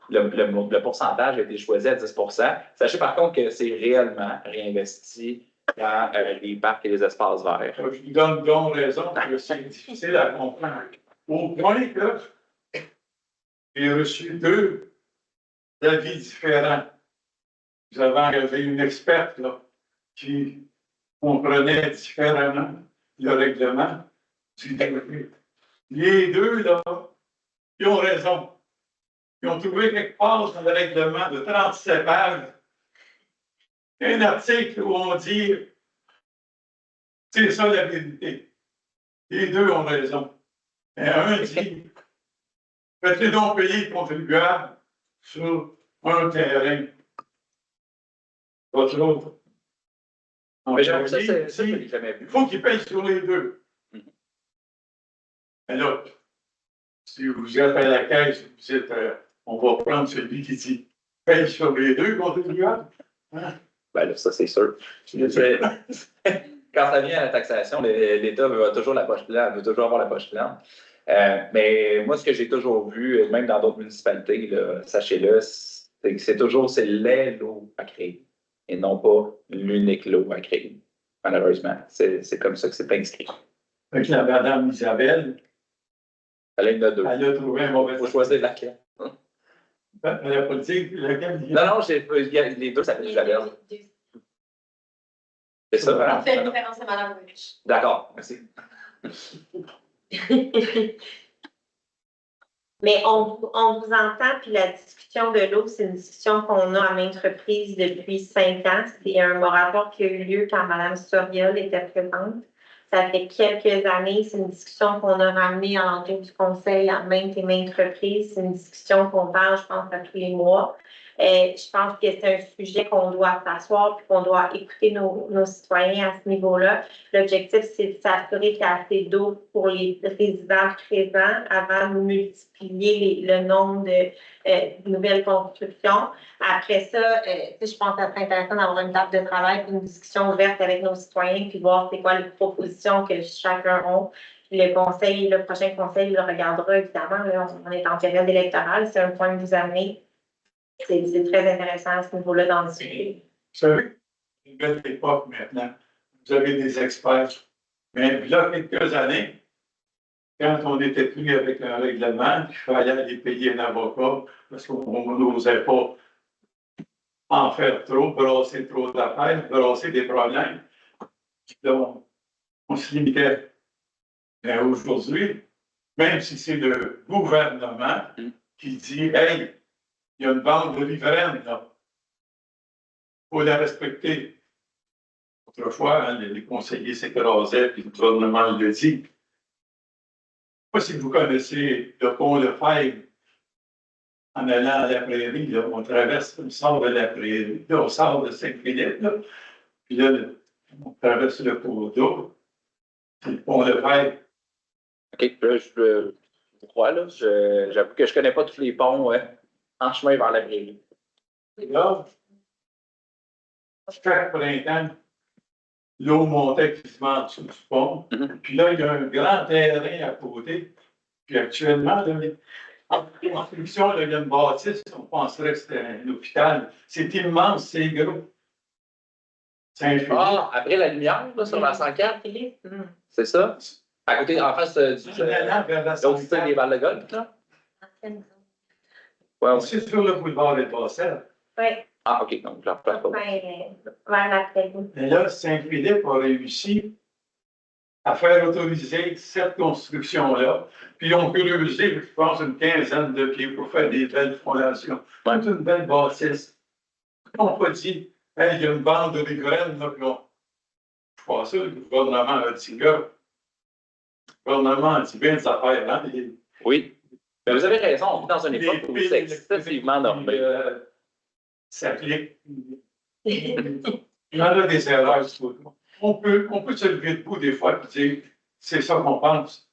le pourcentage a été choisi à 10 %. Sachez par contre que c'est réellement réinvesti dans les parcs et les espaces verts. Je vous donne donc raison que c'est difficile à comprendre. Au point que j'ai reçu 2 avis différents. Vous avez engagé une experte là, qui comprenait différemment le règlement du DEP. Les deux, là, ils ont raison. Ils ont trouvé quelque part dans le règlement de 37 pages un article où on dit c'est ça la vérité. Les deux ont raison. Et un dit faites-les donc payer le contribuable sur un terrain. Votre autre. Mais j'avoue, ça, je ne l'ai jamais vu. Il faut qu'ils payent sur les deux. Mais là, si vous êtes à la caisse, vous dites on va prendre celui qui dit paye sur les deux contribuables. Hein? Ben là, ça, c'est sûr. Quand ça vient à la taxation, l'État veut toujours la poche pleine, veut toujours avoir la poche pleine. Mais moi, ce que j'ai toujours vu, même dans d'autres municipalités, là, sachez-le, c'est que c'est les lots à créer et non pas l'unique lot à créer. Malheureusement, c'est comme ça que c'est inscrit. Avec la madame Isabelle, Elle a trouvé un mauvais. Il faut choisir laquelle. Elle n'a pas dit lequel. Non, les deux s'appellent Isabelle. C'est ça, On hein? fait référence à Mme Rich. D'accord, merci. Mais on vous entend, puis la discussion de l'eau, c'est une discussion qu'on a à maintes reprises depuis 5 ans. C'est un moratoire qui a eu lieu quand Mme Soriol était présente. Ça fait quelques années, c'est une discussion qu'on a ramenée à l'entour du conseil à maintes et maintes reprises. C'est une discussion qu'on parle, je pense, à tous les mois. Je pense que c'est un sujet qu'on doit s'asseoir puis qu'on doit écouter nos citoyens à ce niveau-là. L'objectif, c'est de s'assurer qu'il y a assez d'eau pour les résidents présents avant de multiplier le nombre de nouvelles constructions. Après ça, je pense que ça serait intéressant d'avoir une table de travail, une discussion ouverte avec nos citoyens, puis voir c'est quoi les propositions que chacun a. Le prochain conseil le regardera, évidemment. Là, on est en période électorale, c'est un point que vous amenez. C'est très intéressant à ce niveau-là dans le sujet. Vous savez, une belle époque maintenant. Vous avez des experts. Mais il y a quelques années, quand on était pris avec un règlement, il fallait aller payer un avocat parce qu'on n'osait pas en faire trop, brasser trop d'affaires, brasser des problèmes. Donc, on se limitait. Mais aujourd'hui, même si c'est le gouvernement qui dit hey, il y a une bande de riveraines, là. Il faut la respecter. Autrefois, hein, les conseillers s'écrasaient, puis le gouvernement le dit. Je ne sais pas si vous connaissez le pont Lefebvre. En allant à la prairie, là, on traverse, on sort de la prairie, là, on sort de Saint-Philippe, là, puis là, on traverse le cours d'eau. C'est le pont Lefebvre. OK, je vous crois, là. J'avoue que je ne connais pas tous les ponts en chemin vers la prairie. Là, chaque printemps, l'eau montait quasiment en dessous du pont. Puis là, il y a un grand terrain à côté. Puis actuellement, là, en construction, là, il y a une bâtisse, on penserait que c'était un hôpital. C'est immense, c'est gros. Ah, après la lumière, là, sur la 104? C'est ça? À côté, en face du. L'autre côté des balles de golf, là? Ouais. C'est sur le boulevard des Passerelles. Oui. Ah, OK, donc je ne repasse pas. Vers la prairie. Mais là, Saint-Philippe a réussi à faire autoriser cette construction-là. Puis ils ont creusé, je pense, une quinzaine de pieds pour faire des belles fondations. Toute une belle bâtisse. Ils n'ont pas dit, hey, il y a une bande de riveraines, là, puis on. Je crois ça, le gouvernement a dit, là. Le gouvernement a dit bien des affaires, hein? Oui. Mais vous avez raison, on vit dans une époque où c'est excessivement normé. S'applique. Il y en a des erreurs. On peut se lever debout des fois et dire c'est ça qu'on pense.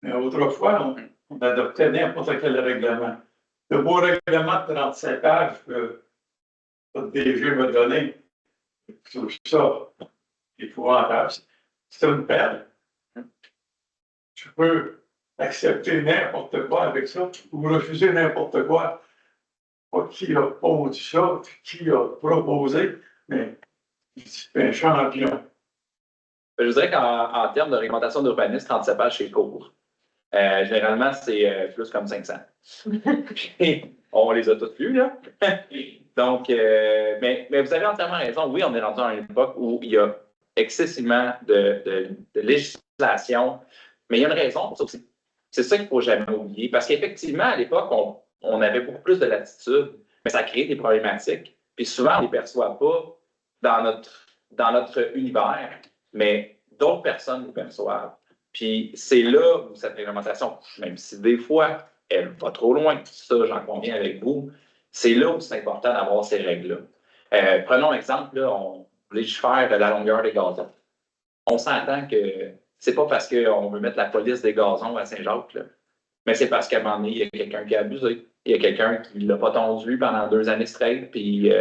Mais autrefois, on adoptait n'importe quel règlement. Le beau règlement de 35 pages que votre DG m'a donné, je trouve ça épouvantable. C'est une perle. Je peux accepter n'importe quoi avec ça ou refuser n'importe quoi. pas qui a pondu ça, qui a proposé, mais c'est un champion. Je dirais qu'en termes de réglementation d'urbanisme, 37 pages, c'est court. Généralement, c'est plus comme 500. Puis, on les a tous lus, là. Donc, mais vous avez entièrement raison. Oui, on est rendu à une époque où il y a excessivement de législation, mais il y a une raison pour ça aussi. C'est ça qu'il ne faut jamais oublier. Parce qu'effectivement, à l'époque, on avait beaucoup plus de latitude, mais ça crée des problématiques. Puis souvent, on ne les perçoit pas dans notre univers, mais d'autres personnes les perçoivent. Puis c'est là où cette réglementation, même si des fois, elle va trop loin, ça, j'en conviens avec vous, c'est là où c'est important d'avoir ces règles-là. Prenons l'exemple, là, on légifère la longueur des gazons. On s'entend que c'est pas parce qu'on veut mettre la police des gazons à Saint-Jacques, là, mais c'est parce qu'à un moment donné, il y a quelqu'un qui a abusé. Il y a quelqu'un qui ne l'a pas tondu pendant 2 années straight, puis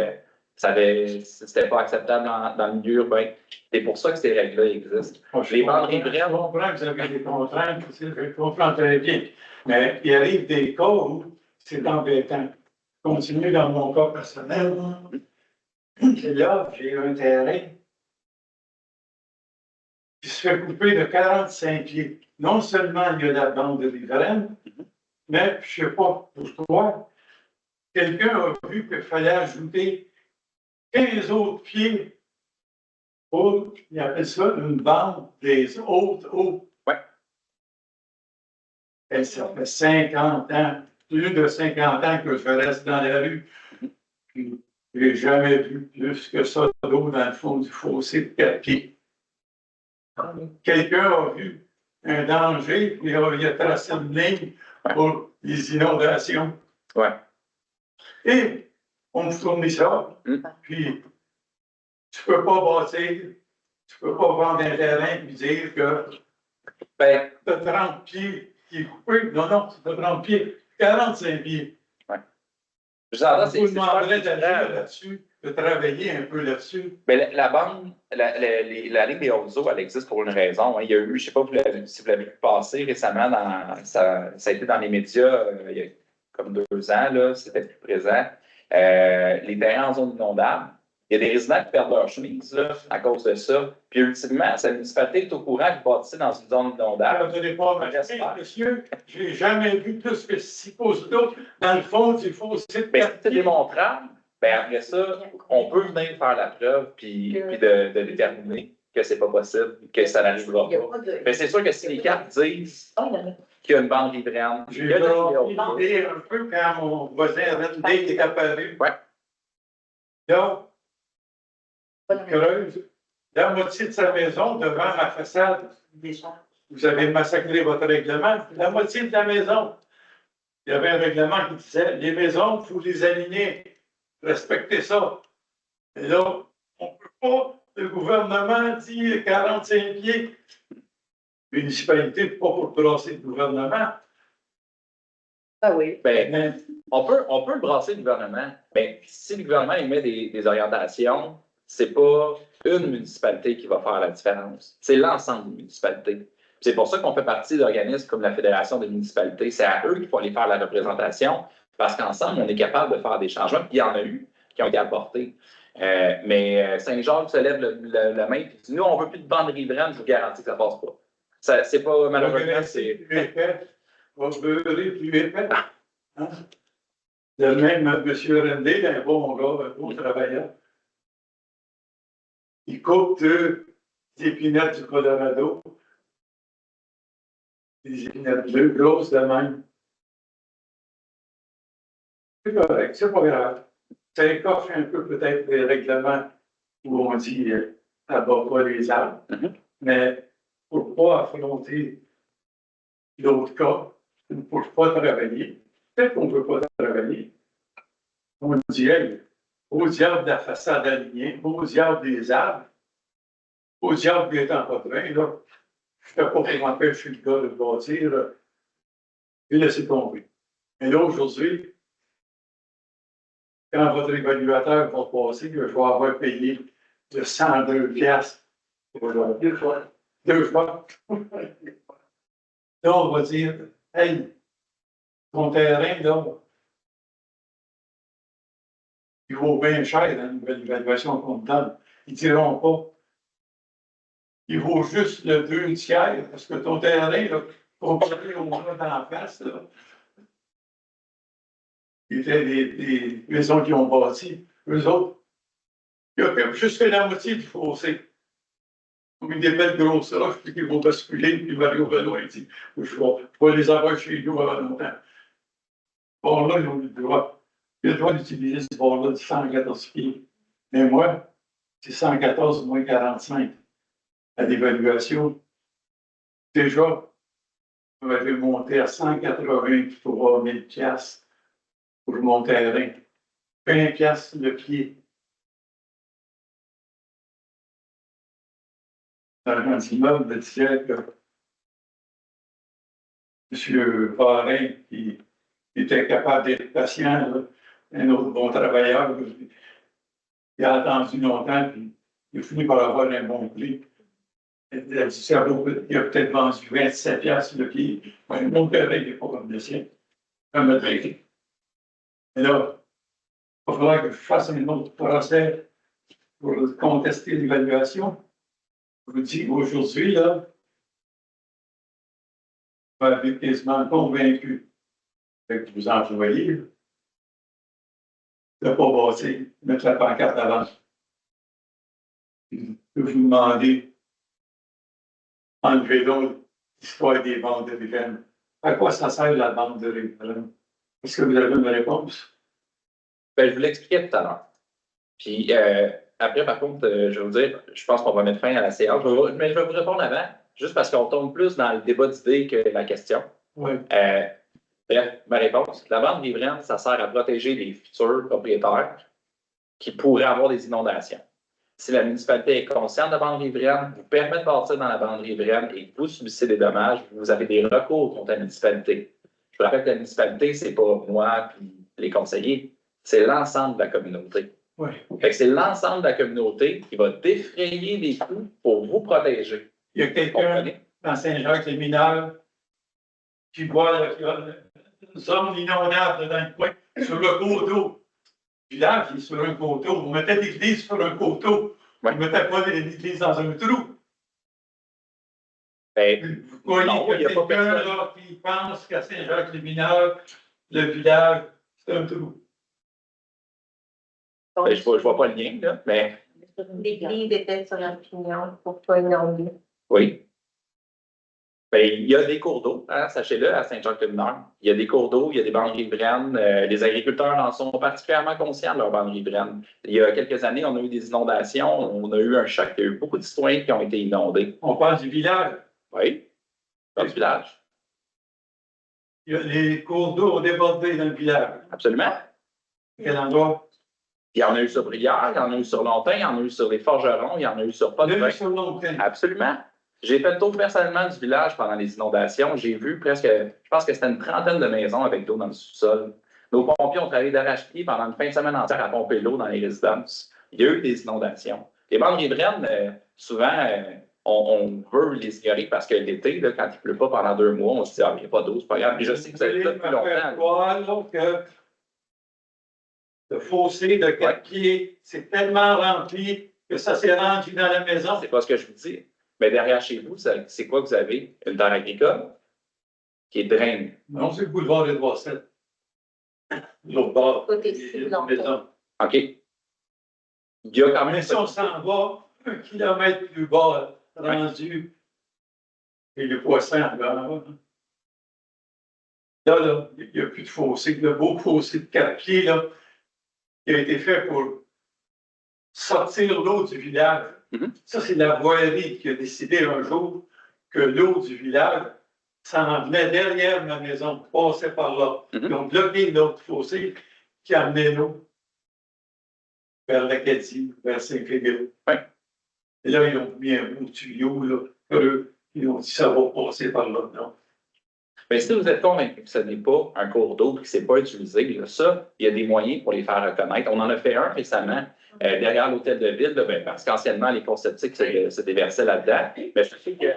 c'était pas acceptable dans le milieu urbain. C'est pour ça que ces règles-là existent. Les bandes riveraines. Je comprends que vous avez des contraintes, je comprends très bien. Mais il arrive des cas où c'est embêtant. Je continue dans mon cas personnel. Là, j'ai un terrain qui se fait couper de 45 pieds. Non seulement il y a la bande riveraine, mais je ne sais pas pourquoi, quelqu'un a vu qu'il fallait ajouter 15 autres pieds pour, il appelle ça une bande des hautes eaux. Ouais. Et ça fait 50 ans, plus de 50 ans que je reste dans la rue. Puis, je n'ai jamais vu plus que ça d'eau dans le fond du fossé de 4 pieds. Quelqu'un a vu un danger, puis il a tracé une ligne pour les inondations. Ouais. Et on me fournit ça, puis tu ne peux pas bâtir, tu ne peux pas vendre un terrain et dire que Ben, tu as 30 pieds qui est coupé. Non, non, tu as 30 pieds, 45 pieds. je vous entends, Vous demanderez d'agir là-dessus, de travailler un peu là-dessus. Mais la bande, la Ligue des hautes eaux, elle existe pour une raison. Hein. Il y a eu, je ne sais pas si vous l'avez vu passer récemment, ça a été dans les médias il y a comme 2 ans, là, c'était plus présent. Les terrains en zone inondable, il y a des résidents qui perdent leur chemise là, à cause de ça. Puis ultimement, la municipalité est au courant que bâtir dans une zone inondable. Je n'ai pas remarqué, monsieur, je n'ai jamais vu plus que 6 pouces d'eau dans le fond du fossé de Mais si 4 c'est pieds. démontrable, ben après ça, on peut venir faire la preuve puis de déterminer que c'est pas possible, que ça n'arrivera pas. Mais c'est sûr que si les cartes disent qu'il y a une bande riveraine, J'ai il y a l'idée un peu quand mon voisin Rendé est apparu. Ouais. Là, il creuse la moitié de sa maison devant ma façade. Vous avez massacré votre règlement. La moitié de la maison. Il y avait un règlement qui disait les maisons, il faut les aligner. Respectez ça. Et là, on ne peut pas. Le gouvernement dit 45 pieds. Municipalité, pas pour brasser le gouvernement. Ah oui. Ben, on peut le brasser le gouvernement, mais si le gouvernement émet des orientations, c'est pas une municipalité qui va faire la différence. C'est l'ensemble des municipalités. C'est pour ça qu'on fait partie d'organismes comme la Fédération des municipalités. C'est à eux qu'il faut aller faire la représentation, parce qu'ensemble, on est capable de faire des changements. Puis il y en a eu qui ont été apportés. Mais Saint-Jacques se lève la main et dit nous, on ne veut plus de bande riveraine, je vous garantis que ça ne passe pas. C'est pas malheureusement, c'est. Plus épais, va beurrer plus épais. Hein? De même, M. Rendé, un bon gars, un beau travailleur. Il coupe des épinettes du Colorado. Des épinettes bleues, grosses de même. C'est correct, c'est pas grave. Ça écorche un peu peut-être les règlements où on dit abat pas les arbres. Mais pour ne pas affronter l'autre cas, pour ne pas travailler, peut-être qu'on ne veut pas travailler. On dit, hey, au diable de la façade alignée, au diable des arbres, au diable des temps pas train, là, je ne fais pas pour empêcher le gars de bâtir, et laisser tomber. Mais là, aujourd'hui, quand votre évaluateur va passer, je vais avoir payé de 102 piastres. 2 fois. 2 fois. Là, on va dire, hey, ton terrain, là, il vaut bien cher dans une nouvelle évaluation qu'on me donne. Ils ne diront pas. Il vaut juste le 2 tiers, parce que ton terrain, là, comparé au monde d'en face, là, il était des maisons qui ont bâti, eux autres, il y a comme juste la moitié du fossé. Comme des belles grosses roches, puis qui vont basculer, puis Mario Benoît, il dit, je vais les avoir chez nous avant longtemps. Bon, là, ils ont le droit. Ils ont le droit d'utiliser ce bord-là de 114 pieds. Mais moi, c'est 114 moins 45 à l'évaluation. Déjà, on avait monté à 183 000 $ pour mon terrain. 20 $ le pied. Dans un immeuble de siècle, M. Varin, qui était capable d'être patient, là, un autre bon travailleur, il a attendu longtemps, puis il a fini par avoir un bon prix. Il a peut-être vendu 27 $ le pied. Mon terrain n'est pas comme le sien. Comme le terrain. Mais là, il va falloir que je fasse un autre procès pour contester l'évaluation. Je vous dis, aujourd'hui, là, vous m'avez quasiment convaincu avec vos employés de ne pas bâtir, mettre la pancarte avant. Je vais vous demander, enlevez donc l'histoire des bandes de référendum. À quoi ça sert la bande de référendum? Est-ce que vous avez une réponse? Ben, je vous l'expliquais tout à l'heure. Puis après, par contre, je vais vous dire, je pense qu'on va mettre fin à la séance. Mais je vais vous répondre avant, juste parce qu'on tombe plus dans le débat d'idées que la question. Oui. Bref, ma réponse. La bande riveraine, ça sert à protéger les futurs propriétaires qui pourraient avoir des inondations. Si la municipalité est consciente de la bande riveraine, vous permet de bâtir dans la bande riveraine et que vous subissez des dommages, vous avez des recours contre la municipalité. Je vous rappelle que la municipalité, c'est pas moi et les conseillers, c'est l'ensemble de la communauté. Oui. Fait que c'est l'ensemble de la communauté qui va défrayer des coûts pour vous protéger. Il y a quelqu'un dans Saint-Jacques-les-Mineurs qui voit une zone inondable dans le coin, sur le coteau. Le village est sur un coteau. On mettait l'église sur un coteau. Ouais. On ne mettait pas l'église dans un trou. Ben, Vous croyez non, il y a pas quelqu'un personne. là, qui pense qu'à Saint-Jacques-les-Mineurs, le village, c'est un trou? Ben, je ne vois pas le lien, là, mais L'église était sur un pignon pour pas inonder. oui. Ben, il y a des cours d'eau, hein, sachez-le, à Saint-Jacques-le-Mineur. Il y a des cours d'eau, il y a des bandes riveraines. Les agriculteurs en sont particulièrement conscients de leurs bandes riveraines. Il y a quelques années, on a eu des inondations, on a eu un choc, il y a eu beaucoup de citoyens qui ont été inondés. On parle du village. Oui, dans le village. Il y a les cours d'eau ont débordé dans le village. Absolument. Quel endroit? Il y en a eu sur Brière, il y en a eu sur Longtemps, il y en a eu sur les Forgerons, il y en a eu sur Pas de Vin. Sur Longtemps. Absolument. J'ai fait le tour personnellement du village pendant les inondations. J'ai vu presque, je pense que c'était une trentaine de maisons avec de l'eau dans le sous-sol. Nos pompiers ont travaillé d'arrache-pied pendant une fin de semaine entière à pomper l'eau dans les résidences. Il y a eu des inondations. Les bandes riveraines, souvent, on veut les ignorer parce que l'été, là, quand il ne pleut pas pendant 2 mois, on se dit, ah, il n'y a pas d'eau, c'est pas grave. Puis je sais que vous êtes là depuis longtemps. Que le fossé de 4 pieds, c'est tellement rempli que ça s'est rendu dans la maison. C'est pas ce que je vous dis. Mais derrière chez vous, c'est quoi que vous avez? Une terre agricole qui est drainée. Non, c'est le boulevard des Droissettes. L'autre bord. Côté ici, Les longtemps. maisons. OK. Il y a quand même. Mais si on s'en va 1 kilomètre plus bas, rendu, et le poisson en bas. Là, il n'y a plus de fossé. Le beau fossé de 4 pieds, là, qui a été fait pour sortir l'eau du village. Ça, c'est la voirie qui a décidé un jour que l'eau du village s'en venait derrière ma maison, passait par là. Ils ont bloqué l'autre fossé qui amenait l'eau vers l'Acadie, vers Saint-Fédéro. Ouais. Et là, ils ont mis un bout de tuyau, là, ils ont dit ça va passer par là. Non. Mais si vous êtes convaincu que ce n'est pas un cours d'eau et que ce n'est pas utilisé, là, ça, il y a des moyens pour les faire reconnaître. On en a fait un récemment derrière l'hôtel de ville, là, parce qu'anciennement, les fonds septiques se déversaient là-dedans. Mais je sais que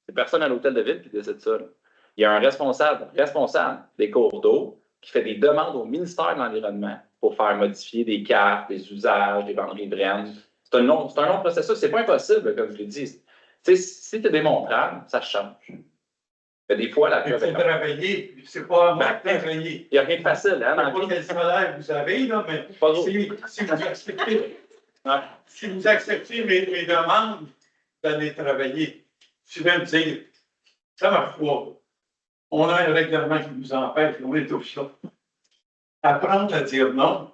c'est personne à l'hôtel de ville qui décide ça. Là. Il y a un responsable des cours d'eau qui fait des demandes au ministère de l'Environnement pour pour faire modifier des cartes, des usages, des bandes riveraines. C'est un long processus. C'est pas impossible, comme je l'ai dit. Tu sais, si tu es démontrable, ça change. Il y a des fois, la Il faut preuve est travailler, c'est pas à moi de travailler. il n'y a rien de facile, hein, Je dans ne sais la pas vie. quel salaire vous avez, là, mais Pas gros. si vous acceptez, Ouais. si vous acceptez mes demandes, d'aller travailler, tu viens me dire, ça marche pas. On a un règlement qui nous empêche, on est tout ça. Apprendre à dire non,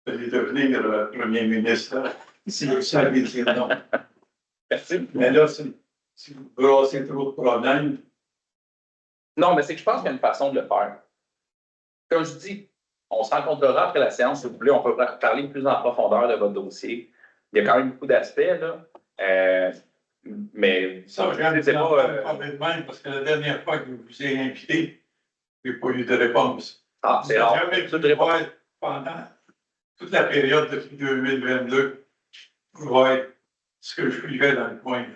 vous allez devenir le premier ministre, si vous savez dire non. Merci. Mais là, si vous brassez trop de problèmes, Non, mais c'est que je pense qu'il y a une façon de le faire. Comme je dis, on se rencontrera après la séance, si vous voulez, on peut parler plus en profondeur de votre dossier. Il y a quand même beaucoup d'aspects, là. Mais ça, je j'aime sais bien pas. parler de même, parce que la dernière fois que je vous ai invité, je n'ai pas eu de réponse. Ah, c'est rare. Jamais Ça, pu je réponds. voir pendant toute la période depuis 2022 pour voir ce que je vivais dans le coin. Là.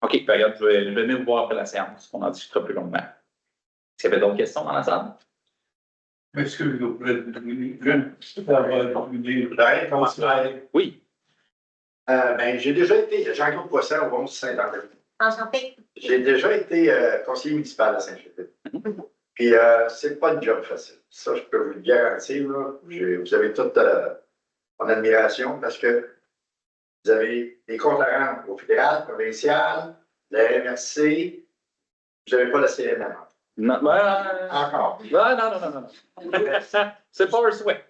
OK, ben, regarde, je vais venir vous voir après la séance. On en discutera plus longuement. Est-ce qu'il y avait d'autres questions dans la salle? Est-ce que vous pouvez Bien, comment ça va? Oui. Ben, j'ai déjà été Jean-Claude Poisson au 11 Saint-André. Enchanté. J'ai déjà été conseiller municipal à Saint-Philippe. Puis, c'est pas une job facile. Ça, je peux vous le garantir. Là. Vous avez toute mon admiration parce que vous avez des comptes à rendre au fédéral, provincial, la MRC, vous n'avez pas la CNM. Non, Encore. non. C'est pas un souhait.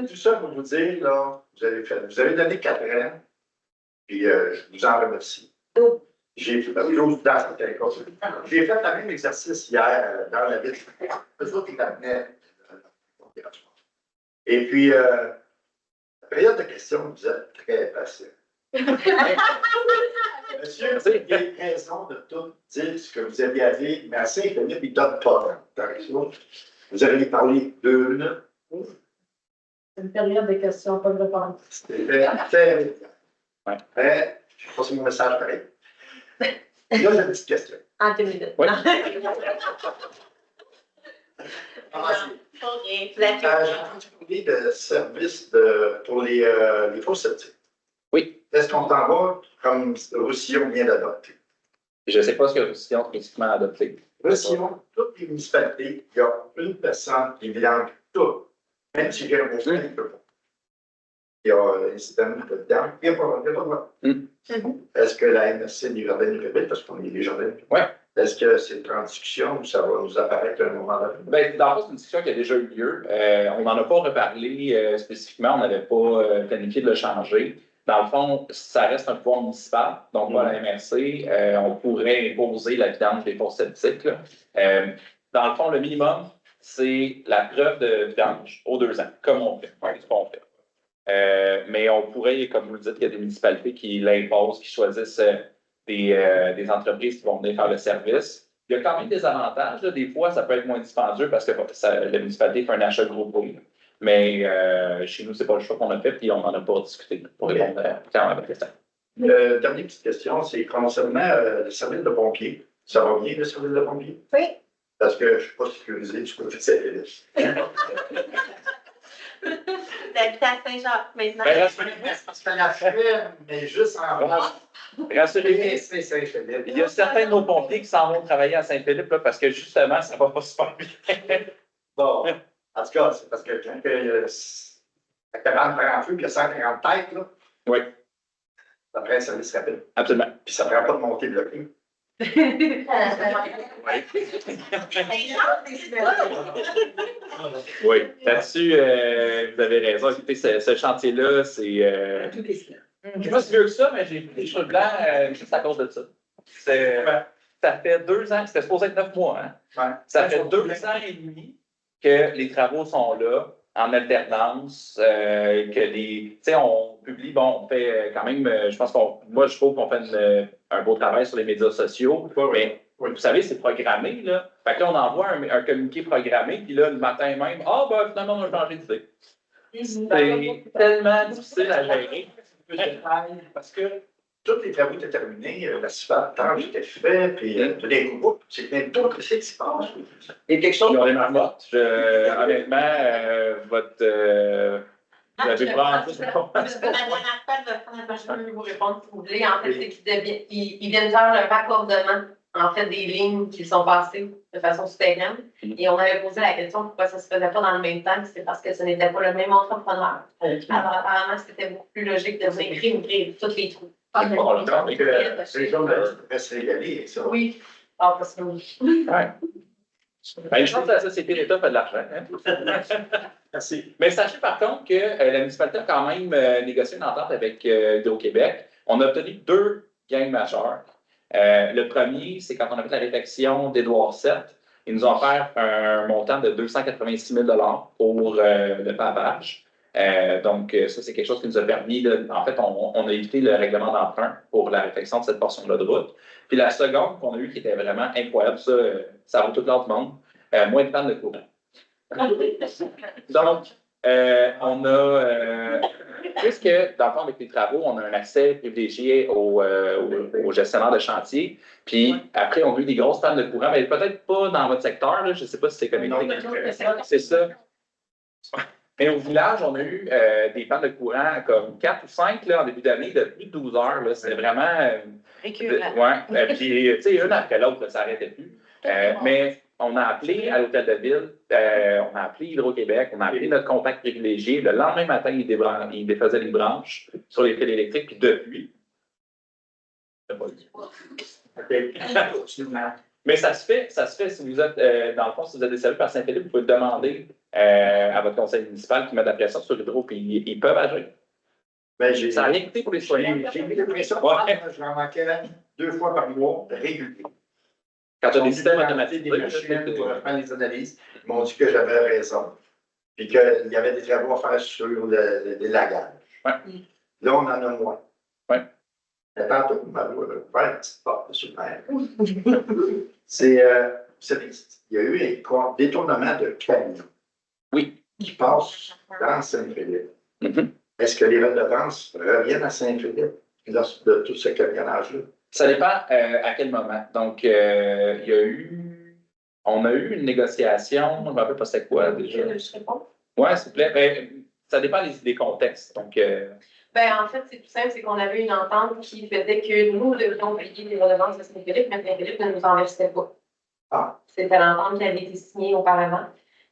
Tout ça pour vous dire, là, vous avez donné 4 ans, puis je vous en remercie. J'ai fait J'ai fait le même exercice hier dans la ville. Eux autres, ils l'amenaient. Et puis, la période de questions, vous êtes très patient. Monsieur, vous avez raison de tout dire ce que vous aviez à dire, mais à Saint-Philippe, ils ne donnent pas tant. Vous avez parlé 2 minutes. C'est une période de questions, pas de réponse. C'était terrible. Ouais. Mais je passe mon message pareil. Là, j'ai une petite question. En 2 minutes. Oui. Ah, OK, vous êtes j'ai entendu parler de services pour les fosses septiques. Oui. Est-ce qu'on t'en va comme Roussillon vient d'adopter? Je ne sais pas ce que Roussillon a spécifiquement adopté. Roussillon, toutes les municipalités, il y a une personne qui vidange tout. Même si j'ai un beau frère, il ne peut pas. Il y a un système de vidange, il n'y a pas de droit. Est-ce que la MRC des Jardins du Québec, parce qu'on est des Jardins du Québec, Ouais. est-ce que c'est en discussion ou ça va nous apparaître à un moment donné? Ben, dans le fond, c'est une discussion qui a déjà eu lieu. On n'en a pas reparlé spécifiquement, on n'avait pas planifié de le changer. Dans le fond, ça reste un pouvoir municipal, donc à la MRC, on pourrait imposer la vidange des fosses septiques. Dans le fond, le minimum, c'est la preuve de vidange aux 2 ans, comme on fait. C'est ce qu'on fait. Mais on pourrait, comme vous le dites, il y a des municipalités qui l'imposent, qui choisissent des entreprises qui vont venir faire le service. Il y a quand même des avantages. Là. Des fois, ça peut être moins dispendieux parce que la municipalité fait un achat groupé. Là. Mais chez nous, ce n'est pas le choix qu'on a fait, puis on n'en a pas discuté pour répondre clairement à votre question. Dernière petite question, c'est concernant le service de pompiers. Ça va bien, le service de pompiers? Oui. Parce que je ne suis pas sécurisé du côté de Saint-Philippe. Vous habitez à Saint-Jacques maintenant. Ben, rassurez-vous, Parce que la ferme, mais juste en bas. rassurez-vous, C'est Saint-Philippe. il y a certains de nos pompiers qui s'en vont travailler à Saint-Philippe là, parce que justement, ça ne va pas super bien. Bon, en tout cas, c'est parce que quand la cabane prend en feu, puis il y a 140 têtes, là, Oui, ça prend un service rapide. absolument. Puis ça ne prend pas de montée bloquée. Oui, là-dessus, vous avez raison. Écoutez, ce chantier-là, c'est. Je ne suis pas si vieux que ça, mais j'ai pris les cheveux blancs juste à cause de ça. Ça fait 2 ans, c'était supposé être 9 mois. Hein? Ouais. Ça fait 2 ans et demi que les travaux sont là, en alternance, que les. Tu sais, on publie, bon, on fait quand même, je pense moi, je trouve qu'on fait un beau travail sur les médias sociaux, mais vous savez, c'est programmé, là. Fait que là, on envoie un communiqué programmé, puis là, le matin même, ben, finalement, on a changé d'idée. C'est tellement difficile à gérer. Parce que tous les travaux étaient terminés, l'asphaltage était fait, puis tout d'un coup, c'est même tout ce qui se passe. Il y a quelque chose sur les marmottes. Honnêtement, votre. Vous avez pas La dernière fois, je peux vous répondre si vous voulez. En fait, c'est qu'ils viennent faire le raccordement, en fait, des lignes qui sont passées de façon souterraine. Et on avait posé la question pourquoi ça se faisait pas dans le même temps. C'est parce que ce n'était pas le même entrepreneur. Alors, apparemment, c'était beaucoup plus logique de venir réouvrir tous les trous. Les gens devraient se régaler avec ça. Oui. Ah, parce que Ouais. Ben, je pense que la société d'État fait de l'argent. Hein? Merci. Mais sachez par contre que la municipalité a quand même négocié une entente avec Hydro-Québec. On a obtenu 2 gains majeurs. Le premier, c'est quand on a fait la réflexion d'Édouard VII. Ils nous ont offert un montant de 286 000 pour le pavage. Donc, ça, c'est quelque chose qui nous a permis, en fait, on a évité le règlement d'emprunt pour la réflexion de cette portion-là de route. Puis la seconde qu'on a eue, qui était vraiment incroyable, ça vaut tout l'autre monde, moins de panne de courant. Donc, on a, puisque, dans le fond, avec les travaux, on a un accès privilégié aux gestionnaires de chantier. Puis après, on a eu des grosses pannes de courant, mais peut-être pas dans votre secteur, là, je ne sais pas si c'est connecté. C'est ça. Mais au village, on a eu des pannes de courant comme 4 ou 5 là, en début d'année de plus de 12 heures. C'est vraiment. Récurrent. Oui. Puis, tu sais, une après l'autre, ça n'arrêtait plus. Mais on a appelé à l'hôtel de ville, on a appelé Hydro-Québec, on a appelé notre contact privilégié. Le lendemain matin, ils défaisaient les branches sur les fils électriques. Puis depuis. Mais ça se fait si vous êtes, dans le fond, si vous êtes desservi par Saint-Philippe, vous pouvez demander à votre conseil municipal qui met de la pression sur Hydro, puis ils peuvent agir. Ben, Ça n'a rien coûté pour les citoyens. J'ai mis l'impression que je remarquais 2 fois par mois, régulier. Quand tu as des systèmes automatiques, automatiques, des machines pour faire les analyses, ils m'ont dit que j'avais raison. Puis qu'il y avait des travaux à faire sur les lagages. Ouais. Là, on en a moins. Ouais. Mais tantôt, on m'a ouvert une petite porte de super. C'est, vous savez, il y a eu un détournement de camions. Oui. Qui passent dans Saint-Philippe. Mm-hmm. Est-ce que les redevances reviennent à Saint-Philippe de tout ce camionnage-là? Ça dépend à quel moment. Donc, on a eu une négociation, je ne me rappelle pas c'était quoi déjà. je réponds. Oui, s'il vous plaît. Ben, ça dépend des contextes. Donc, Ben, en fait, c'est tout simple, c'est qu'on avait une entente qui faisait que nous devions payer les redevances de Saint-Philippe, mais Saint-Philippe ne nous en versait pas. Ah. C'était l'entente qui avait été signée auparavant.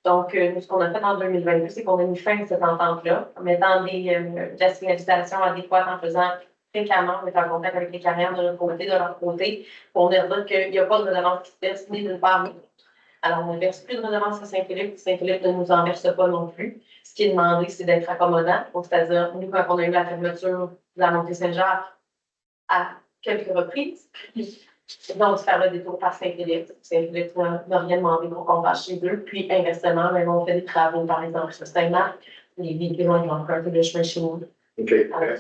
Donc, nous, ce qu'on a fait en 2022, c'est qu'on a mis fin à cette entente-là, en mettant de la signalisation adéquate, en faisant fréquemment, on est en contact avec les carrières de notre côté, de leur côté, pour leur dire qu'il n'y a pas de redevance qui se verse ni d'une part ni de l'autre. Alors, on ne verse plus de redevance à Saint-Philippe, Saint-Philippe ne nous en verse pas non plus. Ce qui est demandé, c'est d'être accommodant. Donc, c'est-à-dire, nous, quand on a eu la fermeture de la montée Saint-Jacques à quelques reprises, donc, faire le détour par Saint-Philippe. Saint-Philippe n'a rien demandé pour qu'on passe chez eux. Puis, inversement, même on fait des travaux, par exemple, sur Saint-Marc, les véhicules ont emprunté le chemin chez nous. OK.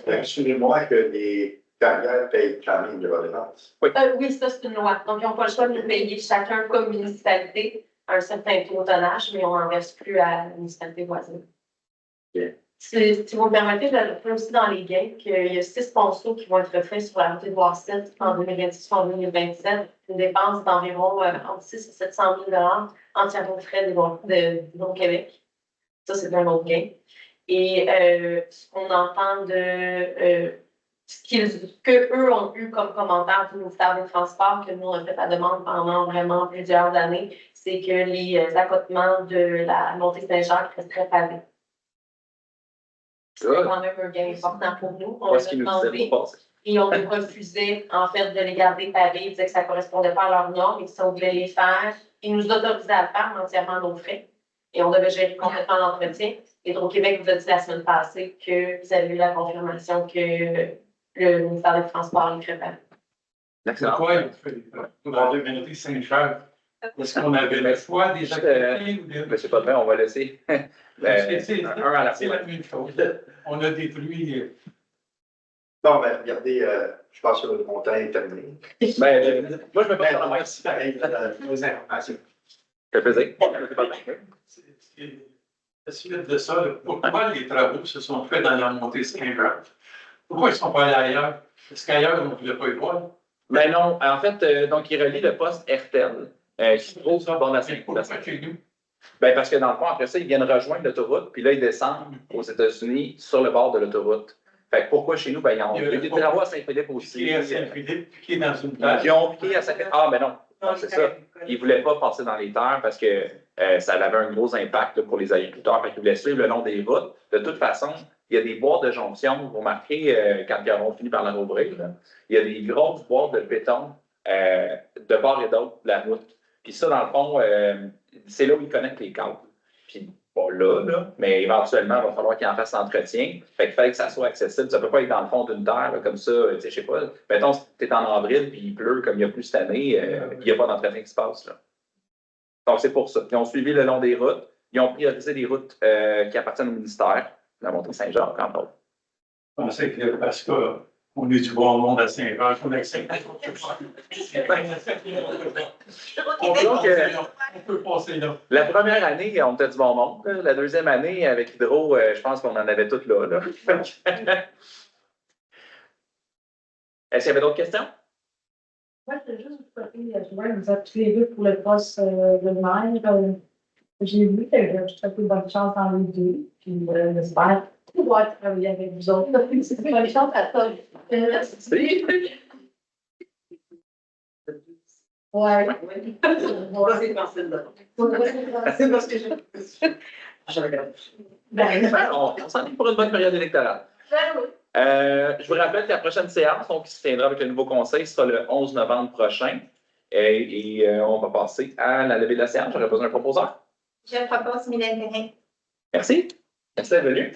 Assurez-moi que les carrières payent quand même des redevances. Oui, ça, c'est une loi. Donc, ils n'ont pas le choix de nous payer chacun comme municipalité un certain taux de tonnage, mais on n'en verse plus à la municipalité voisine. Okay. Si vous me permettez, je vais aussi dans les gains qu'il y a 6 ponceaux qui vont être faits sur la route Édouard VII en 2026 ou en 2027. Une dépense d'environ entre 6 et 700 000 entièrement frais de Québec. Ça, c'est un autre gain. Et ce qu'on entend ce qu'eux ont eu comme commentaire du ministère des Transports, que nous, on a fait la demande pendant vraiment plusieurs années, c'est que les accotements de la montée Saint-Jacques resteraient pavés. C'est quand même un gain important pour nous. On a demandé et on nous refusait, en fait, de les garder pavés. Ils disaient que ça ne correspondait pas à leurs normes et que si on voulait les faire, ils nous autorisaient à le faire, mais entièrement nos frais. Et on devait gérer complètement l'entretien. Hydro-Québec vous a dit la semaine passée que vous avez eu la confirmation que le ministère des Transports les ferait pas. Pourquoi il fait pour la montée Saint-Jacques? Est-ce qu'on avait le choix des activités ou des... Mais c'est pas vrai, on va laisser. C'est la même chose. On a détruit. Bon, ben, regardez, je pense que le montant est terminé. Moi, je me Ben, merci pareil pour vos informations. Ça fait plaisir. La suite de ça, pourquoi les travaux se sont faits dans la montée Saint-Jacques? Pourquoi ils ne sont pas allés ailleurs? Est-ce qu'ailleurs, on ne voulait pas y voir? Ben non, en fait, donc, il relie le poste RTL, qui se trouve sur le bord de la Mais pourquoi chez nous? Ben, parce que dans le fond, après ça, ils viennent rejoindre l'autoroute, puis là, ils descendent aux États-Unis sur le bord de l'autoroute. Fait que pourquoi chez nous? Ben, ils ont eu des travaux à Saint-Philippe aussi. Piqué à Saint-Philippe, piqué dans une place. Ils ont piqué à Saint-Philippe. Ah, ben non, c'est ça. Ils ne voulaient pas passer dans les terres parce que ça avait un gros impact là, pour les agriculteurs. Fait qu'ils voulaient suivre le long des routes. De toute façon, il y a des boîtes de jonction. Vous remarquerez, quand ils auront fini par la rouvrir, là, il y a des grosses boîtes de béton de part et d'autre de la route. Puis ça, dans le fond, c'est là où ils connectent les câbles. Puis, bon, là, mais éventuellement, il va falloir qu'ils en fassent l'entretien. Fait qu'il fallait que ça soit accessible. Ça ne peut pas être dans le fond d'une terre, là, comme ça, tu sais, je sais pas. Mettons, si tu es en avril, puis il pleut, comme il n'y a plus cette année, puis il n'y a pas d'entretien qui se passe, là. Donc, c'est pour ça. Ils ont suivi le long des routes. Ils ont priorisé des routes qui appartiennent au ministère, la montée Saint-Jacques, entre autres. Je pensais que parce qu'on est du bon monde à Saint-Jean, qu'on accepte. On peut passer là. La première année, on était du bon monde. Là. La deuxième année, avec Hydro, je pense qu'on en avait toutes là. Là. Est-ce qu'il y avait d'autres questions? Moi, je voulais juste vous souhaiter, vous êtes tous les deux pour le poste de maire. J'ai vu que je souhaite bonne chance dans les deux. Puis j'espère pouvoir travailler avec vous autres. Bonne chance à toi. Merci. Ouais. On va essayer de penser là. C'est parce que je regarde. Ben, On s'en est pour une bonne période électorale. Je vous rappelle que la prochaine séance, donc, qui se tiendra avec le nouveau conseil, sera le 11 novembre prochain. Et on va passer à la levée de la séance. J'aurais besoin d'un proposeur. Je propose Mylène Perrin. Merci. Merci d'être venu.